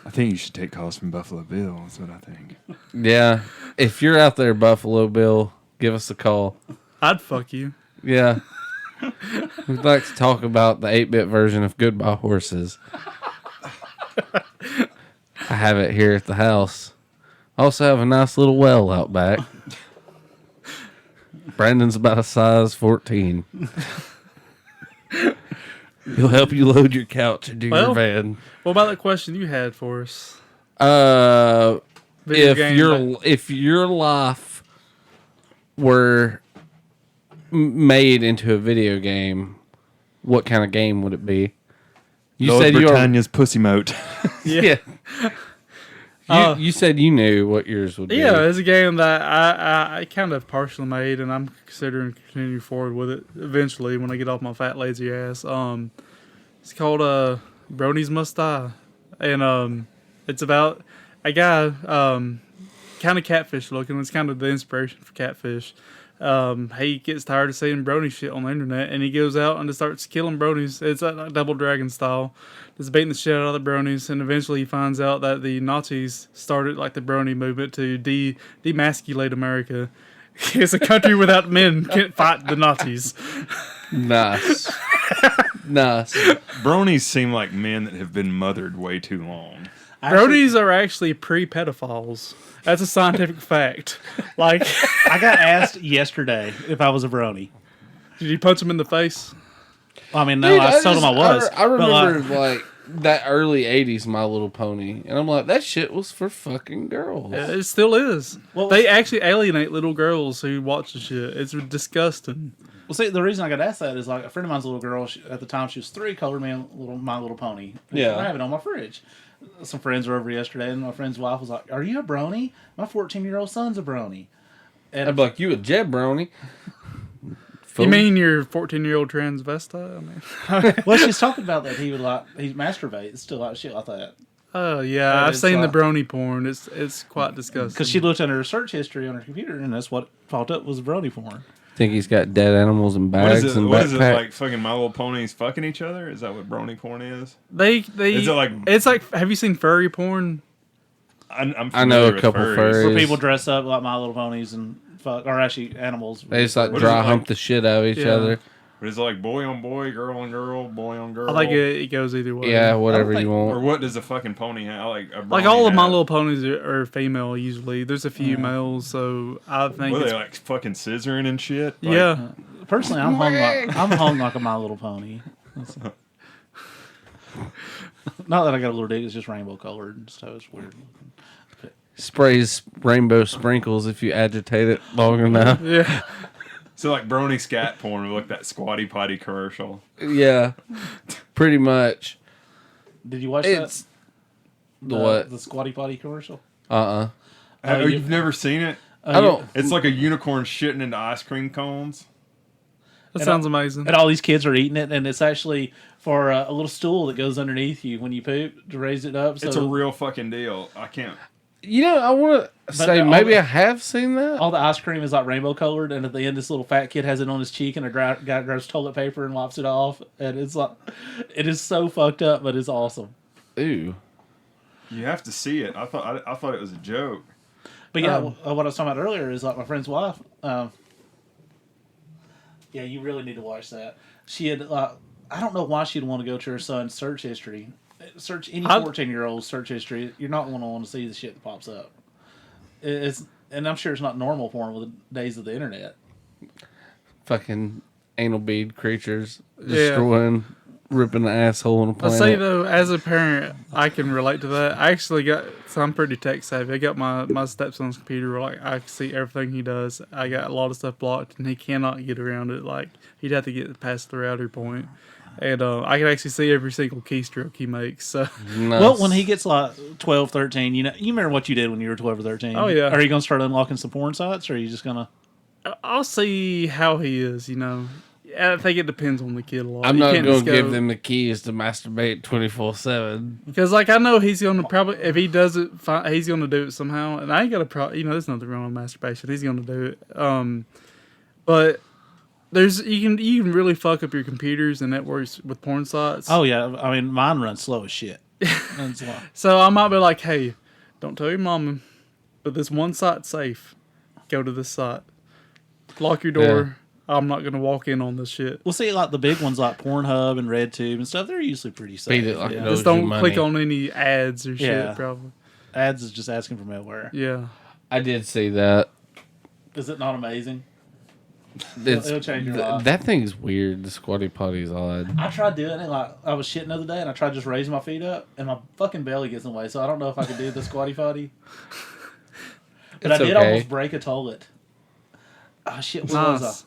I think you should take calls from Buffalo Bill. That's what I think. Yeah. If you're out there, Buffalo Bill, give us a call. I'd fuck you. Yeah. We'd like to talk about the 8-bit version of Goodbye Horses. I have it here at the house. I also have a nice little well out back. Brandon's about a size 14. He'll help you load your couch into your van. What about that question you had for us? If game if your life were made into a video game, what kind of game would it be? You Lord said Britannia's pussy moat. Yeah. You said you knew what yours would be. Yeah, it's a game that I kind of partially made, and I'm considering continuing forward with it eventually when I get off my fat lazy ass. It's called Bronies Must Die, and it's about a guy kind of catfish looking. It's kind of the inspiration for Catfish. He gets tired of seeing brony shit on the internet, and he goes out and just starts killing bronies. It's like Double Dragon style, just beating the shit out of the bronies, and eventually he finds out that the Nazis started like the brony movement to demasculate America. It's a country without men can't fight the Nazis. Nice. Nice. Bronies seem like men that have been mothered way too long. Bronies are actually pre-pedophiles. That's a scientific fact. Like, I got asked yesterday if I was a brony. did you punch him in the face? I mean, no, Dude, I told him I was. I but, remember like that early 80s My Little Pony. And I'm like, that shit was for fucking girls. Yeah, it still is. Well, They actually alienate little girls who watch the shit. It's disgusting. Well, see, the reason I got asked that is like a friend of mine's little girl. At the time, she was 3. Colored me My Little Pony. Yeah. I have it on my fridge. Some friends were over yesterday, and my friend's wife was like, "Are you a brony? My 14-year-old son's a brony." And I'd be like, you a jabroni. You mean your 14-year-old transvestite? I mean, Well, she's talking about that he masturbates still like shit like that. oh yeah, And I've it's seen the like- brony porn. It's quite disgusting. Because she looked at her search history on her computer, and that's what popped up was brony porn. Think he's got dead animals in What is bags it? and What is it backpacks? like? Fucking My Little Ponies fucking each other? Is that what brony porn is? they Is it like- it's like, have you seen furry porn? I'm I know familiar a with couple furries. furries. Where people dress up like My Little Ponies and fuck, or actually animals. They just like What is dry it hump like? the shit out of each Yeah. other. But is it like boy on boy, girl on girl, boy on girl? I think it goes either way. Yeah, whatever think- you Or want. what does a fucking pony have? Like a Like brony all of My have? Little Ponies are female usually. There's a few males, so I think What are it's, they like fucking scissoring and shit? Like, yeah. Personally, I'm hung like a My Little Pony. Not that I got a little dick; it's just rainbow colored, so it's weird. Sprays rainbow sprinkles if you agitate it long enough. Yeah. So like brony scat porn with like that squatty potty commercial. Yeah, pretty much. Did you watch It's that? what? The Squatty Potty commercial? Uh-uh. Oh, you've never seen it? I don't. It's like a unicorn shitting into ice cream cones. That sounds amazing. And all these kids are eating it, and it's actually for a little stool that goes underneath you when you poop to raise it up. So It's a real fucking deal. I can't. You know, I want to say all maybe the- I have seen that. all the ice cream is like rainbow colored, and at the end, this little fat kid has it on his cheek, and a guy grabs toilet paper and wipes it off, and it's like, it is so fucked up, but it's awesome. Ooh. You have to see it. I thought it was a joke. But yeah, what I was talking about earlier is like my friend's wife. Yeah, you really need to watch that. She had, I don't know why she'd want to go to her son's search history. Search any 14-year-old's search history. You're not going to want to see the shit that pops up. And I'm sure it's not normal for him with the days of the internet. Fucking anal bead creatures Yeah. destroying, ripping the asshole on a I planet. say though, as a parent, I can relate to that. I actually so I'm pretty tech savvy. I got my stepson's computer where like I can see everything he does. I got a lot of stuff blocked, and he cannot get around it. Like he'd have to get past the router point, and I can actually see every single keystroke he makes. So Nice. Well, when he gets like 12, 13, you remember what you did when you were 12 or 13. Oh, yeah. Are you going to start unlocking some porn sites, or are you just going to... I'll see how he is. I think it depends on the kid a lot. I'm You not can't going just to give them the keys to masturbate 24/7. because, like, I know he's gonna probably if he does it, he's gonna do it somehow. And I ain't got a problem. There's nothing wrong with masturbation. He's gonna do it. But you can really fuck up your computers and networks with porn sites. Oh, yeah. I mean, mine runs slow as shit. And it's like, So I might be like, hey, don't tell your mama, but this one site's safe. Go to this site. Lock your door. I'm not gonna walk in on this shit. we'll see, like, the big ones like Pornhub and RedTube and stuff, they're usually pretty safe. Beat it like yeah. it owes Just don't you click money. on any ads or shit. Yeah. Probably. Ads is just asking for malware. Yeah. I did see that. Is it not amazing? It's, It'll change your life. That thing's weird. The squatty potty's odd. I tried doing it, like, I was shitting the other day, and I tried just raising my feet up, and my fucking belly gets in the way, so I don't know if I could do the squatty potty. But It's I did okay. almost break a toilet. Oh, shit, where was Nice.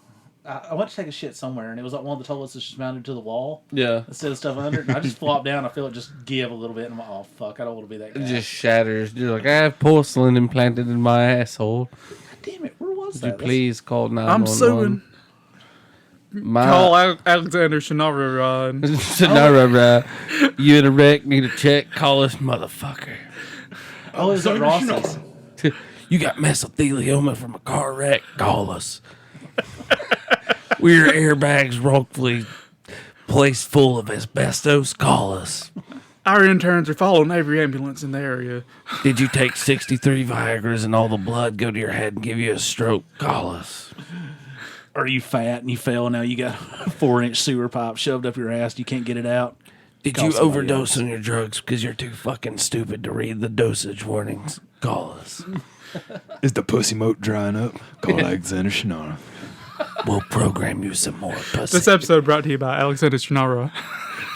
I went to take a shit somewhere, and it was like one of the toilets that's just mounted to the wall Yeah. instead of stuff under it. And I just flopped down. I feel it just give a little bit, and I'm like, oh, fuck, I don't want to be that guy. It just shatters. You're like, I have porcelain implanted in my asshole. Damn it, where was Would that? you please call 911? I'm suing. My Call Alexander Shinavarad. Sonora, you in a wreck, need a check, call us motherfucker. Oh, it was at Ross's. You got mesothelioma from a car wreck, call us. We're airbags wrongfully placed full of asbestos, call us. Our interns are following every ambulance in the area. Did you take 63 Viagra's and all the blood go to your head and give you a stroke, call us. Are you fat and you fell? Now you got a 4-inch sewer pipe shoved up your ass. You can't get it out. Did Call you somebody overdose else. on your drugs because you're too fucking stupid to read the dosage warnings? Call us. Is the pussy moat drying up? Call Alexander Shinara. We'll program you some more pussy. This episode brought to you by Alexander Shinavarad.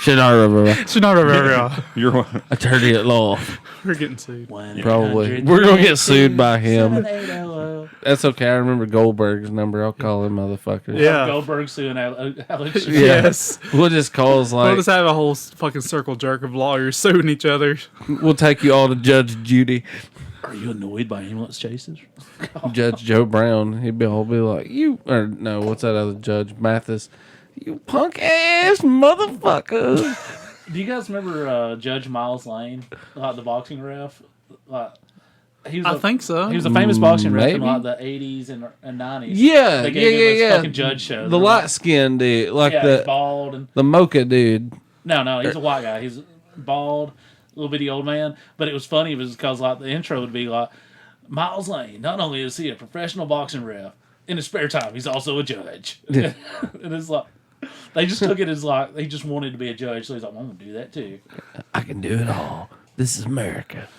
Shinoda, Shinavarad. You're one. attorney at law. We're getting sued. Probably. We're going to get sued by him. 780. That's okay. I remember Goldberg's number. I'll call him motherfucker. Yeah. Goldberg suing Alex. Yeah. Yes. We'll just call us We'll like, just have a whole fucking circle jerk of lawyers suing each other. we'll take you all to Judge Judy. Are you annoyed by ambulance chases? Judge Joe Brown, he'd be all be like, "You or no, what's that other judge, Mathis? You punk ass motherfucker." Do you guys remember Judge Miles Lane, like the boxing ref? Like, he was I think so. He was a famous boxing ref in Maybe. like the 80s and 90s. Yeah, They gave him his yeah. fucking judge show. The light skinned dude, like Yeah, he's the bald and mocha dude. no, he's a white guy. He's bald, little bitty old man. But it was funny because like the intro would be like, Miles Lane. Not only is he a professional boxing ref, in his spare time he's also a judge. Yeah. And it's like they just took it as like he just wanted to be a judge, so he's like, well, I'm gonna do that too. I can do it all. This is America.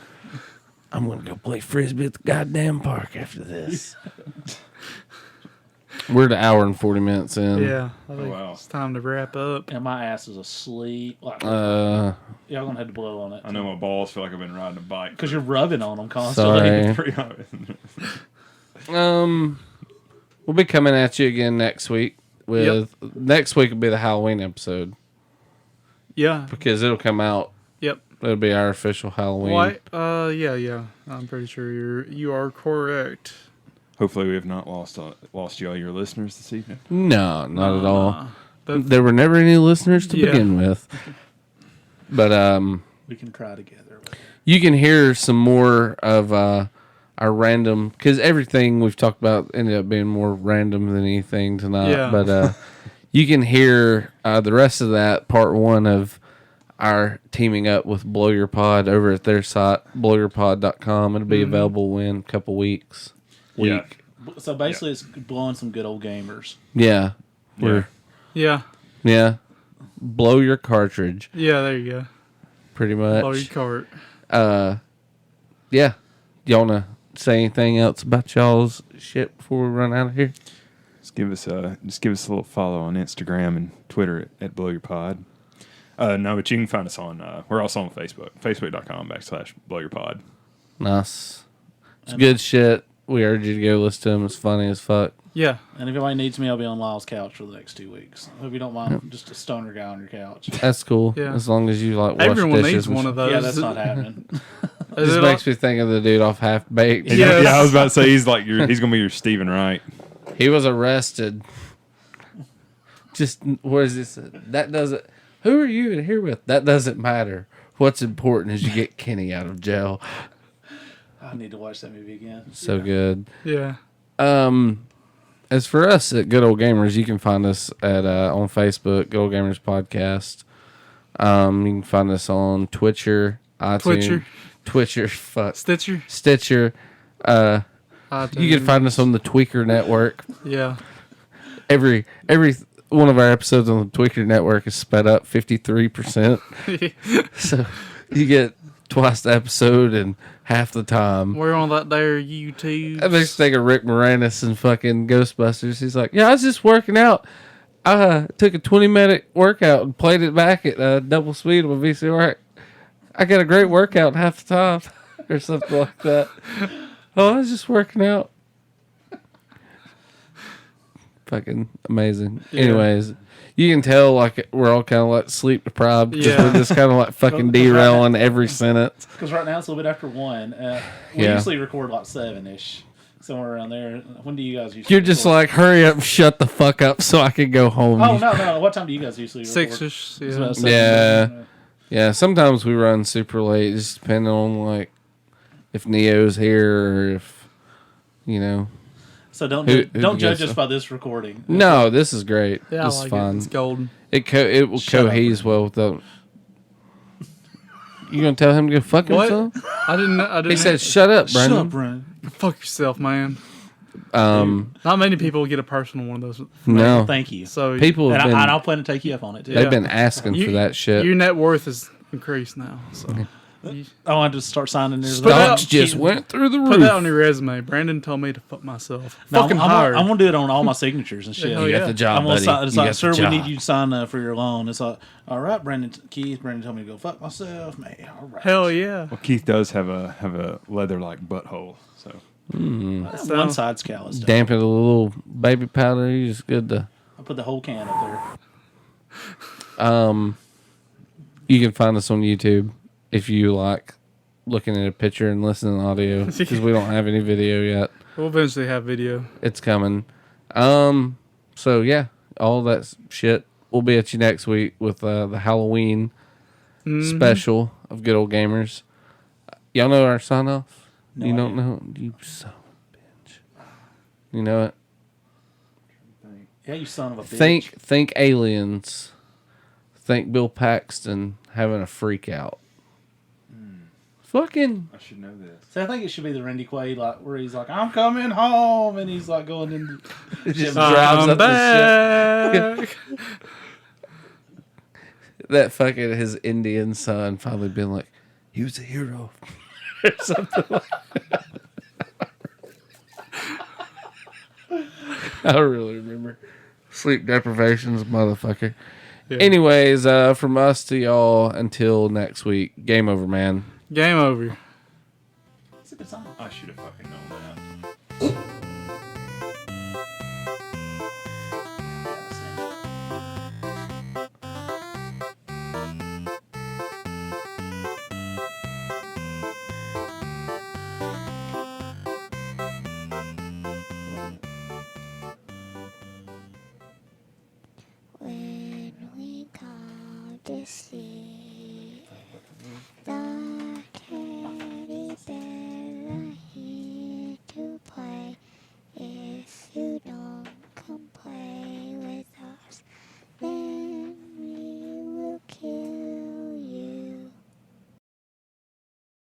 I'm gonna go play frisbee at the goddamn park after this. We're at an hour and 40 minutes in. Yeah, I think wow. it's time to wrap up. And my ass is asleep. Like, Uh, y'all gonna have to blow on it I know my balls feel like I've been riding a bike. because you're rubbing on them constantly. sorry. Pretty obvious. We'll be coming at you again next week. Next week will be the Halloween episode Yeah. because it'll come out. Yep. It'll be our official Halloween. What? Yeah. I'm pretty sure you are correct. Hopefully, we have not lost you all your listeners this evening. No, not at all. But There were never any listeners to Yeah. begin with. But We can try together. you can hear some more of our random, because everything we've talked about ended up being more random than anything tonight. Yeah. But you can hear the rest of that part one of our teaming up with Blow Your Pod over at their site, blowyourpod.com. It'll be available in a couple weeks. Yeah. So basically, it's blowing some good old gamers. Yeah. We're, yeah. yeah. Blow your cartridge, Yeah, there you go. pretty much. Blow your cart. Yeah. Y'all want to say anything else about y'all's shit before we run out of here? Just give us a little follow on Instagram and Twitter at Blow Your Pod. No, but you can find us on. We're also on Facebook, facebook.com/blowyourpod. Nice. It's good shit. We urge you to go listen to them. It's funny as fuck. Yeah. And if anybody needs me, I'll be on Lyle's couch for the next 2 weeks. Hope you don't mind just a stoner guy on your couch. That's cool. Yeah. As long as you like wash Everyone dishes. needs one of those. Yeah, that's not happening. It just makes me think of the dude off Half Baked. Yes. Yeah, I was about to say he's gonna be your Stephen Wright. He was arrested. Just what is this? That doesn't. Who are you in here with? That doesn't matter. What's important is you get Kenny out of jail. I need to watch that movie again. So good. Yeah. As for us at Good Old Gamers, you can find us at on Facebook, Good Old Gamers Podcast. You can find us on Twitcher, iTunes, Twitcher, fuck, Stitcher. Stitcher. You can find us on the Tweaker Network. Yeah. Every one of our episodes on the Tweaker Network is sped up 53%. So you get twice the episode in half the time. We're on that there YouTube. That makes me think of Rick Moranis and fucking Ghostbusters. He's like, yeah, I was just working out. I took a 20-minute workout and played it back at double speed with VCR. I got a great workout half the time. Or something like that. Oh, I was just working out. Fucking amazing. Yeah. Anyways, you can tell like we're all kind of like sleep deprived. Yeah. We're just kind of like fucking derailing every sentence. Because right now it's a little bit after 1. We Yeah. usually record like 7-ish. Somewhere around there. When do you guys usually You're just record? like, hurry up, shut the fuck up so I can go home. Oh, no. What time do you guys usually record? 6-ish. It's Yeah. about 7. Yeah. Yeah, sometimes we run super late, just depending on like if Neo's here or if So don't Who judge gets- us by this recording. No, this is great. Yeah, This I is like fun. it. It's golden. It will Shut up, coheres well with the. You gonna tell him to go fuck What? himself? I didn't. He said, "Shut up, Shut Brandon." up, Brian. "Fuck yourself, man." Um, Not many people get a personal one of those. no, Thank you. So people have And been I'll plan to take you up on it too. they've been asking for that shit. Your net worth is increased now. So I want to start signing there. Stocks just went through the put that on roof. your resume. Brandon told me to fuck myself. No, Fucking I'm hard. gonna do it on all my signatures and shit. Hell You yeah. got the job, I'm gonna buddy. sign, it's You like, got sir, the we job. need you to sign for your loan. It's like, all right, Brandon Keith. Brandon told me to go fuck myself, man. All right. Hell yeah. Well, Keith does have a leather-like butthole, so One side's calloused. Damp it a little baby powder. You just good to. I put the whole can up there. You can find us on YouTube if you like looking at a picture and listening to audio because we don't have any video yet. We'll eventually have video. It's coming. So yeah, all that shit. We'll be at you next week with the Halloween special of Good Old Gamers. Y'all know our sign off? No You idea. don't know? You son of a bitch. You know it? Yeah, you son of a bitch. Think aliens. Think Bill Paxton having a freak out. Fucking. I should know this. So I think it should be the Randy Quaid, like where he's like, "I'm coming home," and he's like going in. Just drives I'm up the back. that fucking his Indian son finally been like, he was a hero. Or something like that. I don't really remember. Sleep deprivations, motherfucker. Yeah. Anyways, from us to y'all until next week. Game over, man. Game over. It's a good song. I should have fucking known that. When we come to see